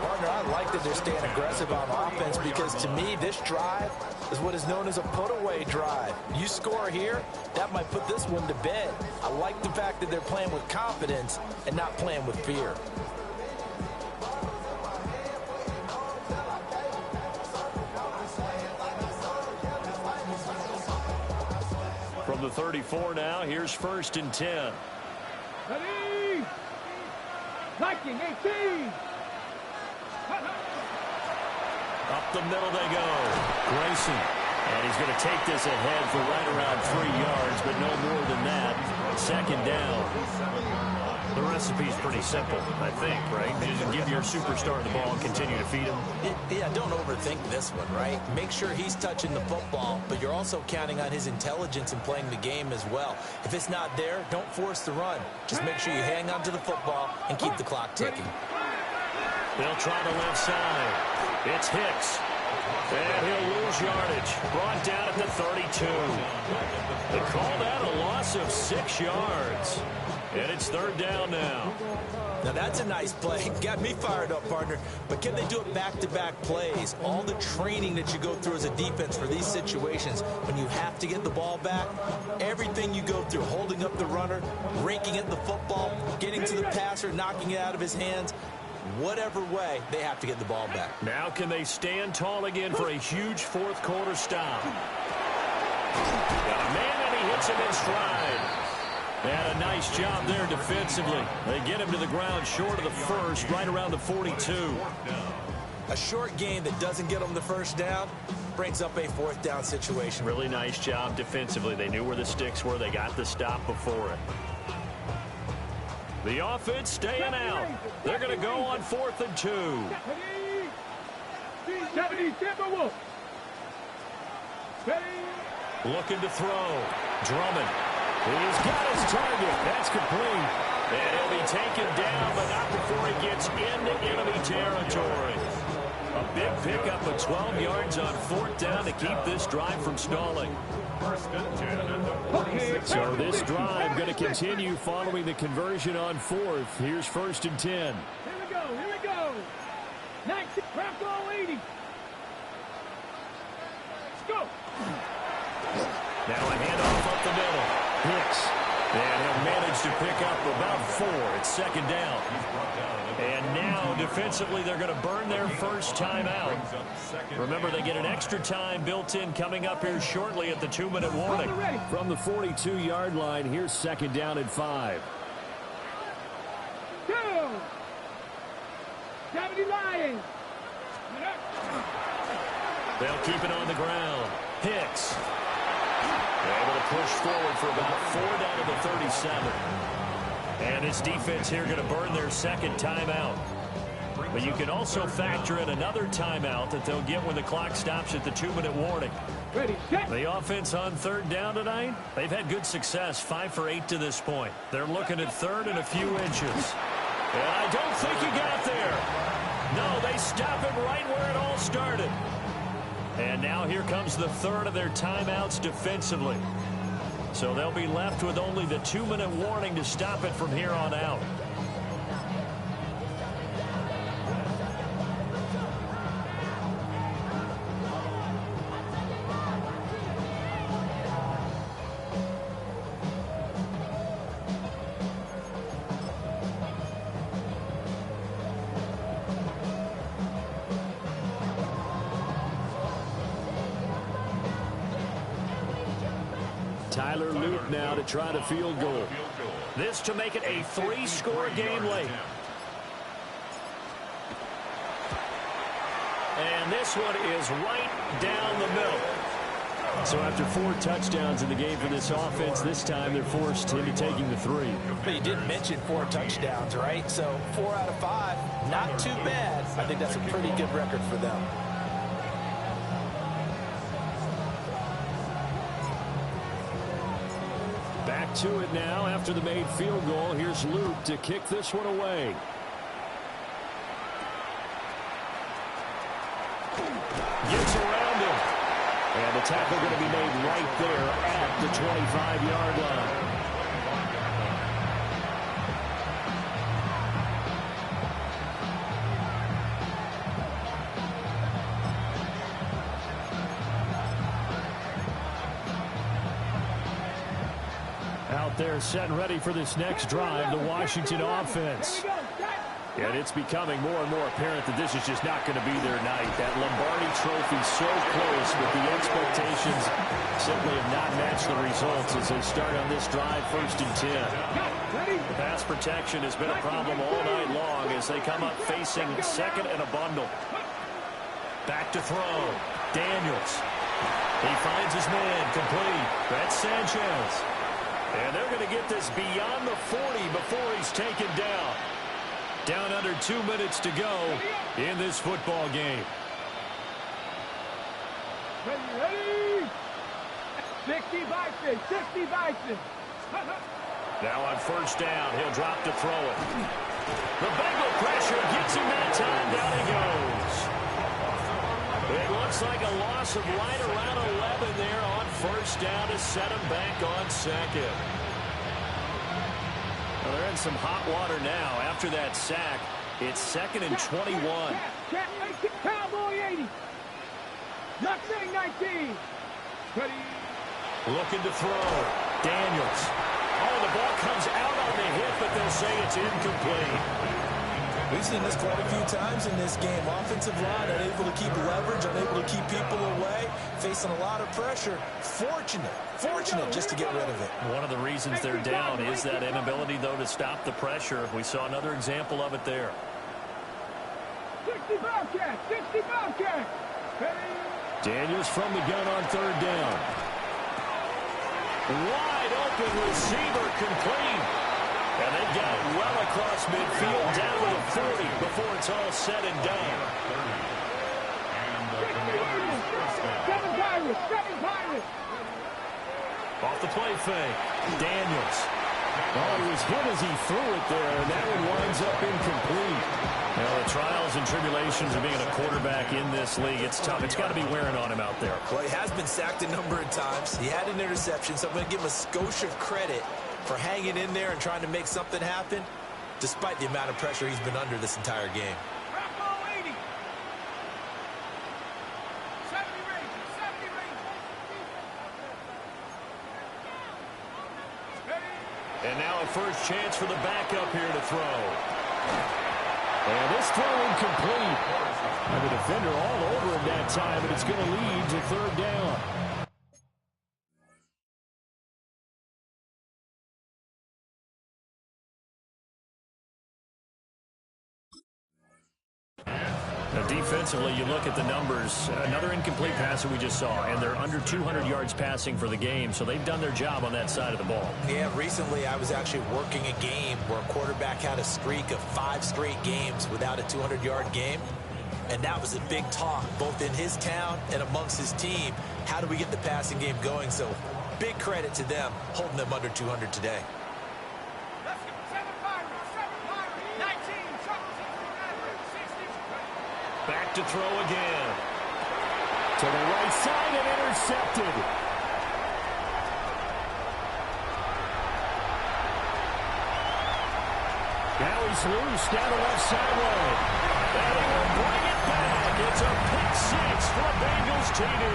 Partner, I like that they're staying aggressive on offense because to me, this drive is what is known as a put-away drive. You score here, that might put this one to bed. I like the fact that they're playing with confidence and not playing with fear. From the 34 now, here's 1st and 10. Ready? Viking 18. Up the middle they go. Grayson. And he's going to take this ahead for right around 3 yards, but no more than that. 2nd down. The recipe's pretty simple, I think, right? Just give your superstar the ball and continue to feed him. Yeah, don't overthink this one, right? Make sure he's touching the football, but you're also counting on his intelligence in playing the game as well. If it's not there, don't force the run. Just make sure you hang on to the football and keep the clock ticking. They'll try the left side. It's Hicks. And he'll lose yardage. Brought down at the 32. They call that a loss of 6 yards. And it's 3rd down now. Now that's a nice play. Got me fired up, partner. But can they do it back-to-back plays? All the training that you go through as a defense for these situations, when you have to get the ball back, everything you go through, holding up the runner, raking at the football, getting to the passer, knocking it out of his hands, whatever way, they have to get the ball back. Now can they stand tall again for a huge fourth quarter stop? Got a man and he hits him in stride. And a nice job there defensively. They get him to the ground short of the first, right around the 42. A short gain that doesn't get them the first down brings up a 4th down situation. Really nice job defensively. They knew where the sticks were. They got the stop before it. The offense staying out. They're going to go on 4th and 2. Looking to throw. Drummond. He's got his target. That's complete. And he'll be taken down, but not before he gets into enemy territory. A big pickup of 12 yards on 4th down to keep this drive from stalling. So this drive going to continue following the conversion on 4th. Here's 1st and 10. Here we go. 19, wrap all 80. Let's go. Now a handoff up the middle. Hicks. And he'll manage to pick up about 4. It's 2nd down. And now defensively they're going to burn their first timeout. Remember, they get an extra time built in coming up here shortly at the 2-minute warning. From the 42-yard line, here's 2nd down and 5. 70 Lions. They'll keep it on the ground. Hicks. Able to push forward for about 4 down to the 37. And this defense here going to burn their 2nd timeout. But you can also factor in another timeout that they'll get when the clock stops at the 2-minute warning. Ready, set. The offense on 3rd down tonight, they've had good success, 5 for 8 to this point. They're looking at 3rd and a few inches. And I don't think he got there. No, they stop him right where it all started. And now here comes the 3rd of their timeouts defensively. So they'll be left with only the 2-minute warning to stop it from here on out. Tyler Luke now to try the field goal. This to make it a 3-score game late. And this one is right down the middle. So after 4 touchdowns in the game for this offense, this time they're forced into taking the 3. But you didn't mention 4 touchdowns, right? So 4 out of 5, not too bad. I think that's a pretty good record for them. Back to it now after the made field goal. Here's Luke to kick this one away. Gets around him. And the tackle going to be made right there at the 25-yard line. Out there set and ready for this next drive, the Washington offense. And it's becoming more and more apparent that this is just not going to be their night. That Lombardi Trophy so close, but the expectations simply have not matched the results as they start on this drive, 1st and 10. The pass protection has been a problem all night long as they come up facing 2nd and a bundle. Back to throw. Daniels. He finds his man complete. That's Sanchez. And they're going to get this beyond the 40 before he's taken down. Down under 2 minutes to go in this football game. Ready? 60 Bison, 60 Bison. Now on 1st down, he'll drop to throw it. The Bengal pressure gets him that time. Down he goes. It looks like a loss of right around 11 there on 1st down to set him back on 2nd. Well, they're in some hot water now. After that sack, it's 2nd and 21. Cowboy 80. Not saying 19. Ready? Looking to throw. Daniels. Oh, the ball comes out on the hit, but they'll say it's incomplete. We've seen this quite a few times in this game. Offensive line unable to keep leverage, unable to keep people away, facing a lot of pressure. Fortunate just to get rid of it. One of the reasons they're down is that inability, though, to stop the pressure. We saw another example of it there. 60 Bobcats, 60 Bobcats. Daniels from the gun on 3rd down. Wide open receiver complete. And they've got it well across midfield down to the 40 before it's all said and done. Seven Pirates. Off the play fake. Daniels. Oh, he was hit as he threw it there, and that one winds up incomplete. Now, the trials and tribulations of being a quarterback in this league, it's tough. It's got to be wearing on him out there. Well, he has been sacked a number of times. He had an interception, so I'm going to give him a skosh of credit for hanging in there and trying to make something happen, despite the amount of pressure he's been under this entire game. And now a first chance for the backup here to throw. And this throw incomplete. And the defender all over him that time, and it's going to lead to 3rd down. Now, defensively, you look at the numbers. Another incomplete pass that we just saw, and they're under 200 yards passing for the game, so they've done their job on that side of the ball. Yeah, recently I was actually working a game where a quarterback had a streak of 5 straight games without a 200-yard game, and that was a big talk, both in his town and amongst his team. How do we get the passing game going? So big credit to them, holding them under 200 today. Back to throw again. To the right side and intercepted. Now he's loose down the left sideline. And he will bring it back. It's a pick 6 for Bengals TD.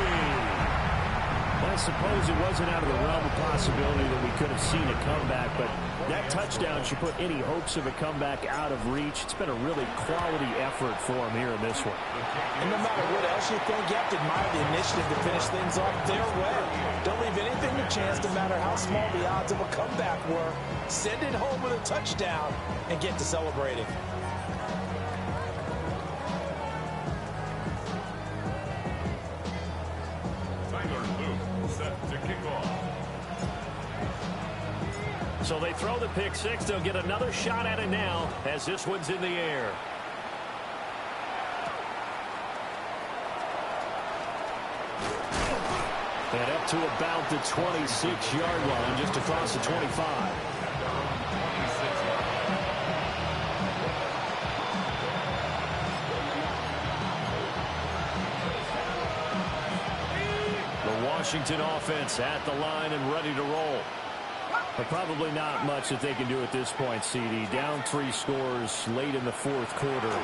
That suppose it wasn't out of the realm of possibility that we could have seen a comeback, but that touchdown should put any hopes of a comeback out of reach. It's been a really quality effort for him here in this one. And no matter what else you think, you have to admire the initiative to finish things off their way. Don't leave anything to chance, no matter how small the odds of a comeback were. Send it home with a touchdown and get to celebrating. So they throw the pick six. They'll get another shot at it now as this one's in the air. And up to about the 26-yard line, just across the 25. The Washington offense at the line and ready to roll. But probably not much that they can do at this point, CD. Down 3 scores late in the fourth quarter.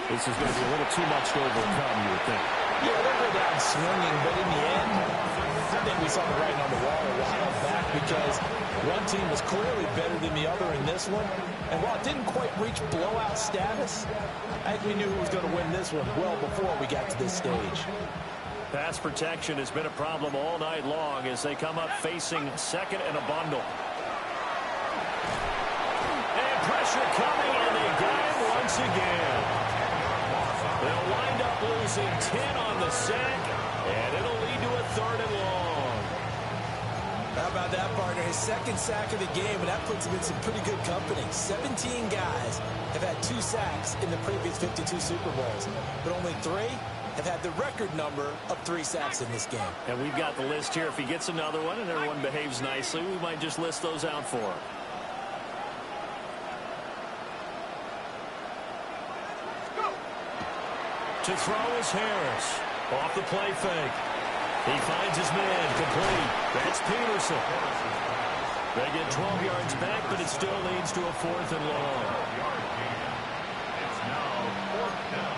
This is going to be a little too much to overcome, you would think. Yeah, they'll go down swinging, but in the end, I think we saw the writing on the wall a while back because one team was clearly better than the other in this one. And while it didn't quite reach blowout status, I think we knew who was going to win this one well before we got to this stage. Pass protection has been a problem all night long as they come up facing second and a bundle. And pressure coming, and they got him once again. They'll wind up losing 10 on the sack, and it'll lead to a 3rd and long. How about that, partner? His second sack of the game, and that puts him in some pretty good company. 17 guys have had 2 sacks in the previous 52 Super Bowls, but only 3 have had the record number of 3 sacks in this game. And we've got the list here. If he gets another one and everyone behaves nicely, we might just list those out for him. To throw is Harris. Off the play fake. He finds his man complete. That's Peterson. They get 12 yards back, but it still leads to a 4th and long. It's now 4th down.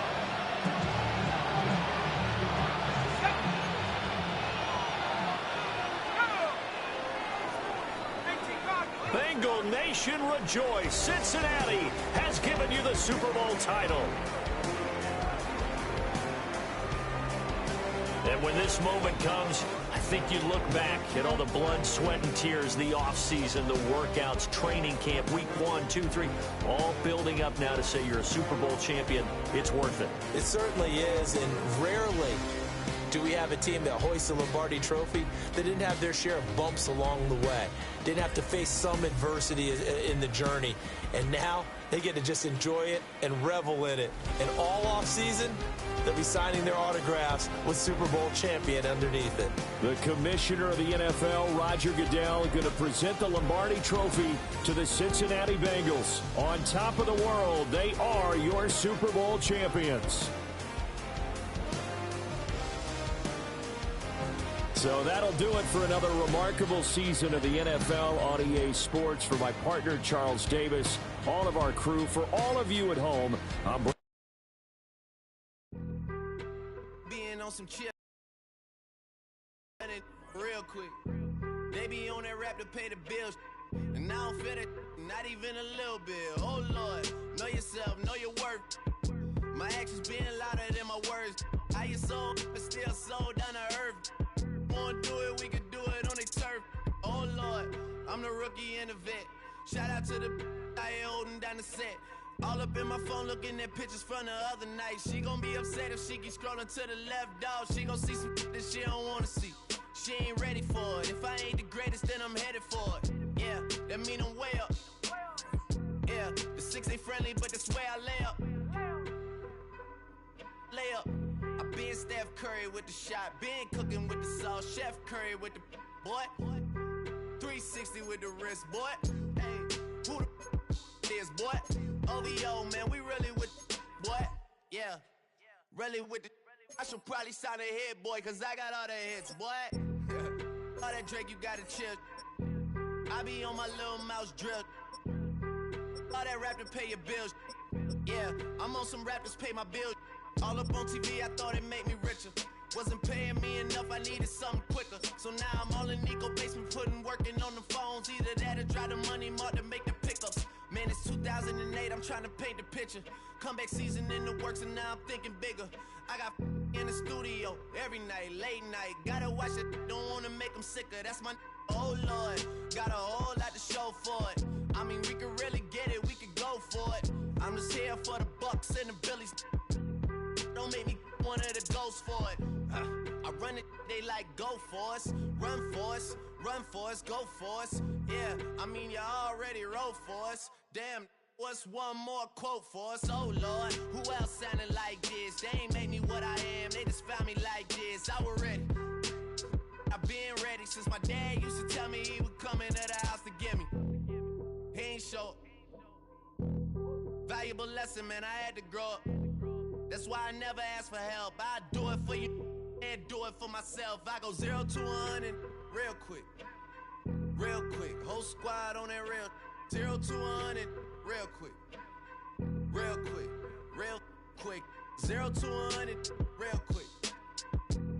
Bengal Nation rejoice. Cincinnati has given you the Super Bowl title. And when this moment comes, I think you look back at all the blood, sweat, and tears, the offseason, the workouts, training camp, week 1, 2, 3, all building up now to say you're a Super Bowl champion. It's worth it. It certainly is, and rarely do we have a team that hoists a Lombardi trophy that didn't have their share of bumps along the way, didn't have to face some adversity in the journey, and now they get to just enjoy it and revel in it. And all offseason, they'll be signing their autographs with Super Bowl champion underneath it. The commissioner of the NFL, Roger Goodell, going to present the Lombardi Trophy to the Cincinnati Bengals. On top of the world, they are your Super Bowl champions. So that'll do it for another remarkable season of the NFL on EA Sports. For my partner, Charles Davis, all of our crew, for all of you at home, I'm Being on some chill real quick. They be on that rap to pay the bills, and I don't feel it, not even a little bit. Oh Lord, know yourself, know your worth. My actions being louder than my words. How you soul, but still soul down to earth. Wanna do it, we could do it on the turf. Oh Lord, I'm the rookie and the vet. Shout out to the I ain't holding down the set. All up in my phone looking at pictures from the other night. She gon' be upset if she keep scrolling to the left, dog. She gon' see some that she don't wanna see. She ain't ready for it. If I ain't the greatest, then I'm headed for it. Yeah, that mean I'm way up. Yeah, the 6 ain't friendly, but that's where I lay up. Lay up. I been Steph Curry with the shot. Been cooking with the sauce. Chef Curry with the boy. 360 with the wrist, boy. Hey, who the is, boy? OVO, man, we really with the boy. Yeah, really with the. I should probably sign a hit, boy, cause I got all the hits, boy. All that Drake, you gotta chill. I be on my little mouse drill. All that rap to pay your bills. Yeah, I'm on some rap to pay my bills. All up on TV, I thought it made me richer. Wasn't paying me enough, I needed something quicker. So now I'm all in Nico basement, working on the phones. Either that or drive the money mark to make the pickups. Man, it's 2008, I'm trying to paint the picture. Comeback season in the works and now I'm thinking bigger. I got in the studio every night, late night. Gotta watch it, don't wanna make them sicker. That's my oh Lord, got a whole lot to show for it. I mean, we could really get it, we could go for it. I'm just here for the Bucks and the Billies. Don't make me one of the ghosts for it. I run it, they like go for us. Run for us, run for us, go for us. Yeah, I mean, you already wrote for us. Damn, what's one more quote for us? Oh Lord, who else sounding like this? They ain't made me what I am, they just found me like this. I was ready. I've been ready since my dad used to tell me he would come into the house to get me. He ain't show. Valuable lesson, man, I had to grow up. That's why I never ask for help. I do it for you and do it for myself. I go 0 to 100 real quick. Real quick. Whole squad on that real. 0 to 100 real quick. Real quick. Real quick. 0 to 100 real quick.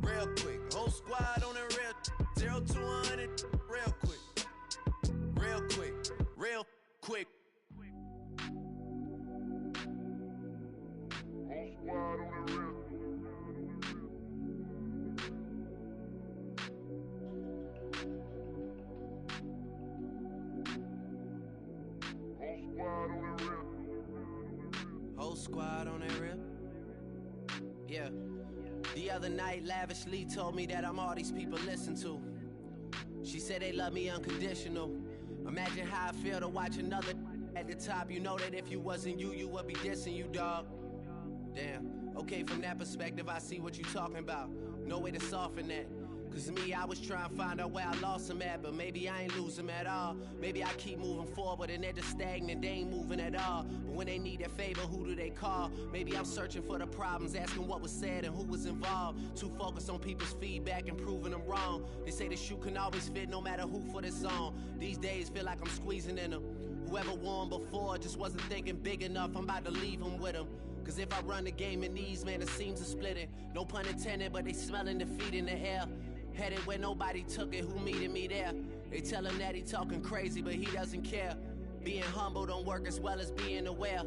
Real quick. Whole squad on that real. 0 to 100 real quick. Real quick. Real quick. Squad on the real. Whole squad on that real. Yeah. The other night, lavishly told me that I'm all these people listen to. She said they love me unconditional. Imagine how I feel to watch another at the top. You know that if you wasn't you, you would be dissing you, dog. Damn, okay, from that perspective, I see what you talking about. No way to soften that. Cause me, I was trying to find out where I lost them at, but maybe I ain't lose them at all. Maybe I keep moving forward and they're just stagnant, they ain't moving at all. But when they need a favor, who do they call? Maybe I'm searching for the problems, asking what was said and who was involved. Too focused on people's feedback and proving them wrong. They say the shoe can always fit no matter who for this song. These days feel like I'm squeezing in them. Whoever won before just wasn't thinking big enough, I'm about to leave them with them. Cause if I run the game in these, man, it seems to split it. No pun intended, but they smelling defeat in the air. Headed where nobody took it, who meeting me there? They tell him that he talking crazy, but he doesn't care. Being humble don't work as well as being aware.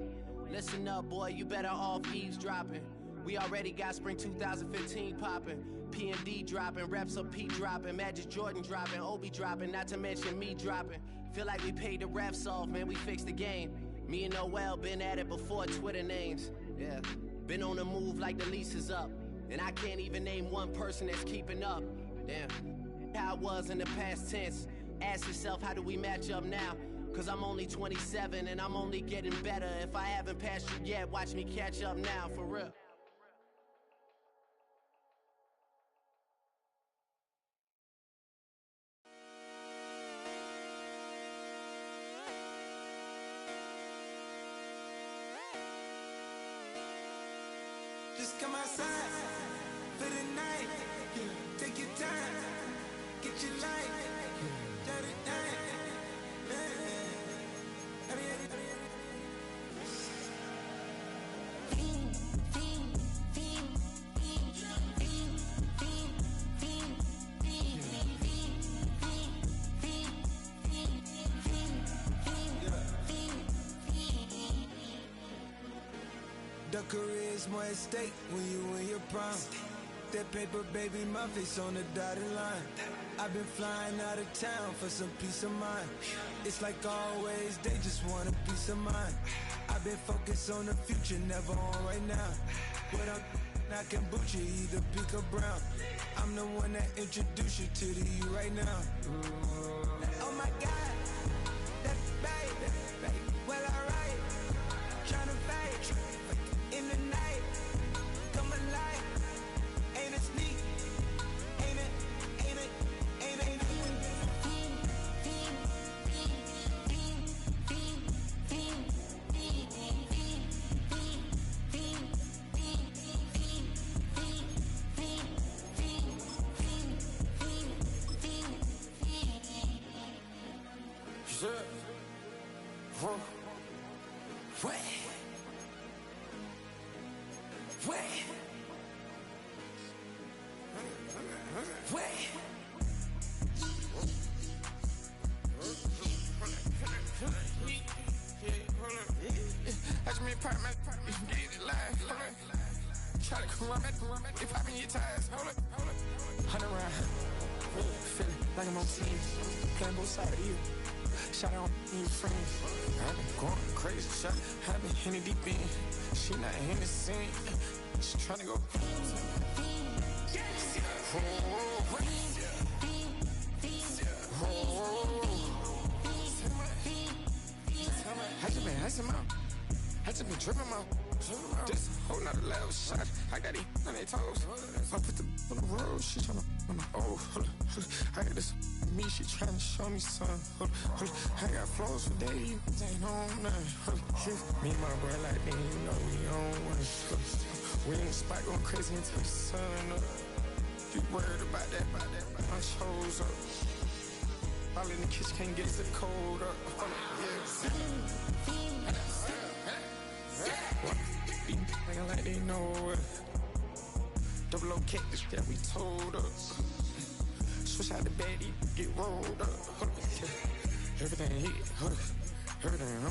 Listen up, boy, you better off eavesdropping. We already got spring 2015 popping. P&D dropping, reps up P dropping, Magic Jordan dropping, Obi dropping, not to mention me dropping. Feel like we paid the refs off, man, we fixed the game. Me and Noel been at it before Twitter names. Yeah, been on the move like the lease is up. And I can't even name one person that's keeping up. Damn, how it was in the past tense. Ask yourself, how do we match up now? Cause I'm only 27 and I'm only getting better. If I haven't passed you yet, watch me catch up now, for real. Just come outside for the night. Take your time, get your life. Shut it down. The career's more at stake when you in your prime. That paper, baby, my face on the dotted line. I've been flying out of town for some peace of mind. It's like always, they just want a peace of mind. I've been focused on the future, never on right now. But I can boot you either pink or brown. I'm the one that introduced you to the you right now. Oh my God, that's baby. Well, alright, tryna fight in the night, come alive. Ain't it sneak? Ain't it? Ain't it? Ain't it? Ain't it? popping your tires. Hold it. 100 round. Feeling like I'm on team. Playing both sides of you. Shout out to your friends. I've been going crazy. Shot. I've been in the deep end. She not in the scene. She tryna go. I just been tripping out. This whole nother level shot. I got it on their toes. I put the on the road. She tryna. Oh, hold up. I got this me. She tryna show me something. Hold up. I got flows for days. Ain't on nothing. Me and my bro like they ain't know we on one. We in the spot going crazy until the sun up. You worried about that? My chose up. All in the kitchen can't get the cold up. Acting like they know it. Double O cactus that we told us. Switch out the baddie, get rolled up. Everything hit, hold up. Everything.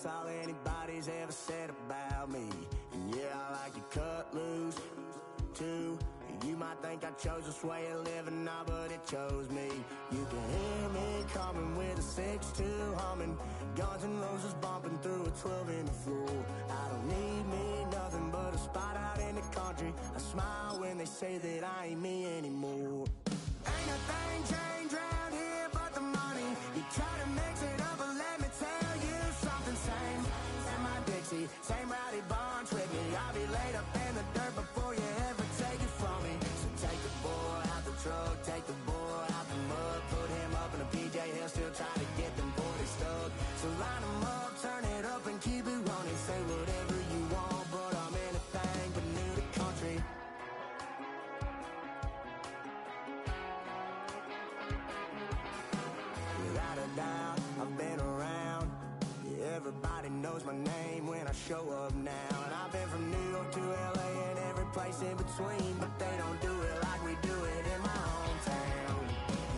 All anybody's ever said about me. And yeah, I like to cut loose too. You might think I chose this way of living now, but it chose me. You can hear me coming with a 6-2 humming, Guns N' Roses bumping through a 12 in the floor. I don't need me nothing but a spot out in the country. I smile when they say that I ain't me anymore. Ain't a thing changed round here but the money. You try to mix it up, but let me tell you something. Same in my Dixie, same rowdy bunch with me. I'll be laid up in the dirt before you ever take it from me. So take the boy out the truck, take the boy out the mud, put him up in a PJ, he'll still try to get them 40 stuck. So line him up, turn it up and keep it running. Say whatever you want, but I'm anything but new to country. Without a doubt, I've been around. Yeah, everybody knows my name when I show up now. And I've been from New York to LA and every place in between, but they don't do it like we do it in my hometown.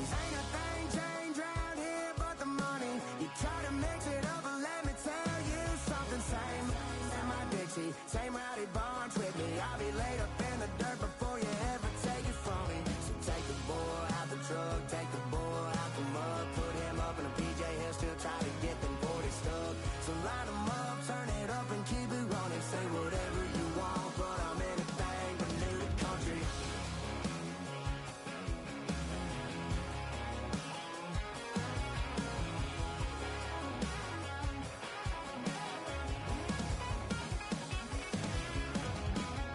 Ain't a thing changed round here but the money. You try to mix it up, but let me tell you something. Same in my Dixie, same rowdy bunch with me. I'll be laid up in the dirt before you ever take it from me. So take the boy out the truck, take the boy out the mud, put him up in a PJ, he'll still try to get them 40 stuck. So line them up, turn it up and keep it running. Say whatever you want, but I'm anything but new to country.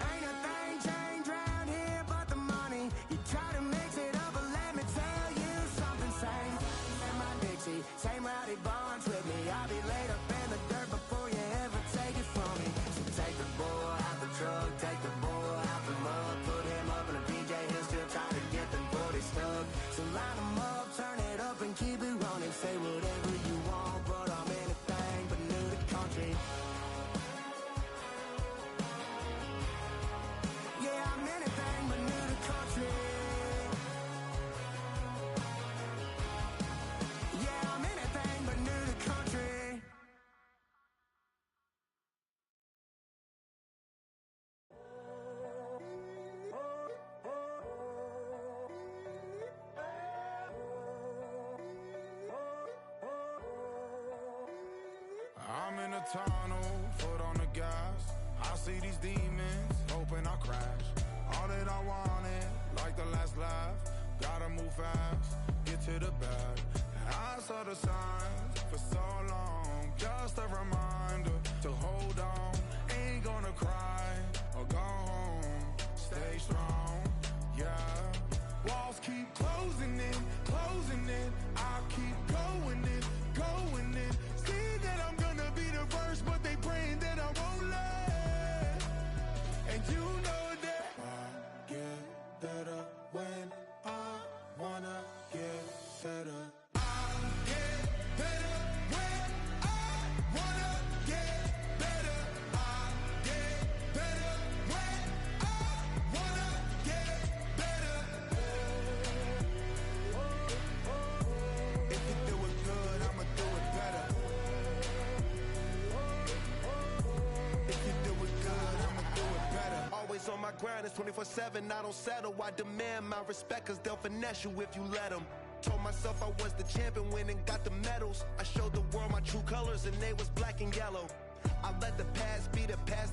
Ain't a thing changed round here but the money. You try to mix it up, but let me tell you something. Same in my Dixie, same rowdy bunch with me. I'll be laid up in the dirt before you ever take it from me. So take the boy out the truck, take the boy out the mud, put him up in a PJ, he'll still try to get them 40 stuck. So line them up, turn it up and keep it running. Say whatever you want, but I'm anything but new to country. Yeah, I'm anything but new to country. Yeah, I'm anything but new to country. I'm in a tunnel, foot on the gas. I see these demons, hoping I crash. All that I wanted, like the last laugh. Gotta move fast, get to the bag. I saw the signs for so long, just a reminder to hold on. Ain't gonna cry or go home, stay strong, yeah. Walls keep closing in, I keep going in. See that I'm gonna be the first, but they praying that I won't let. And you know that I get my grind, it's 24/7, I don't settle. I demand my respect, cause they'll finesse you if you let them. Told myself I was the champion, went and got the medals. I showed the world my true colors, and they was black and yellow. I let the past be the past.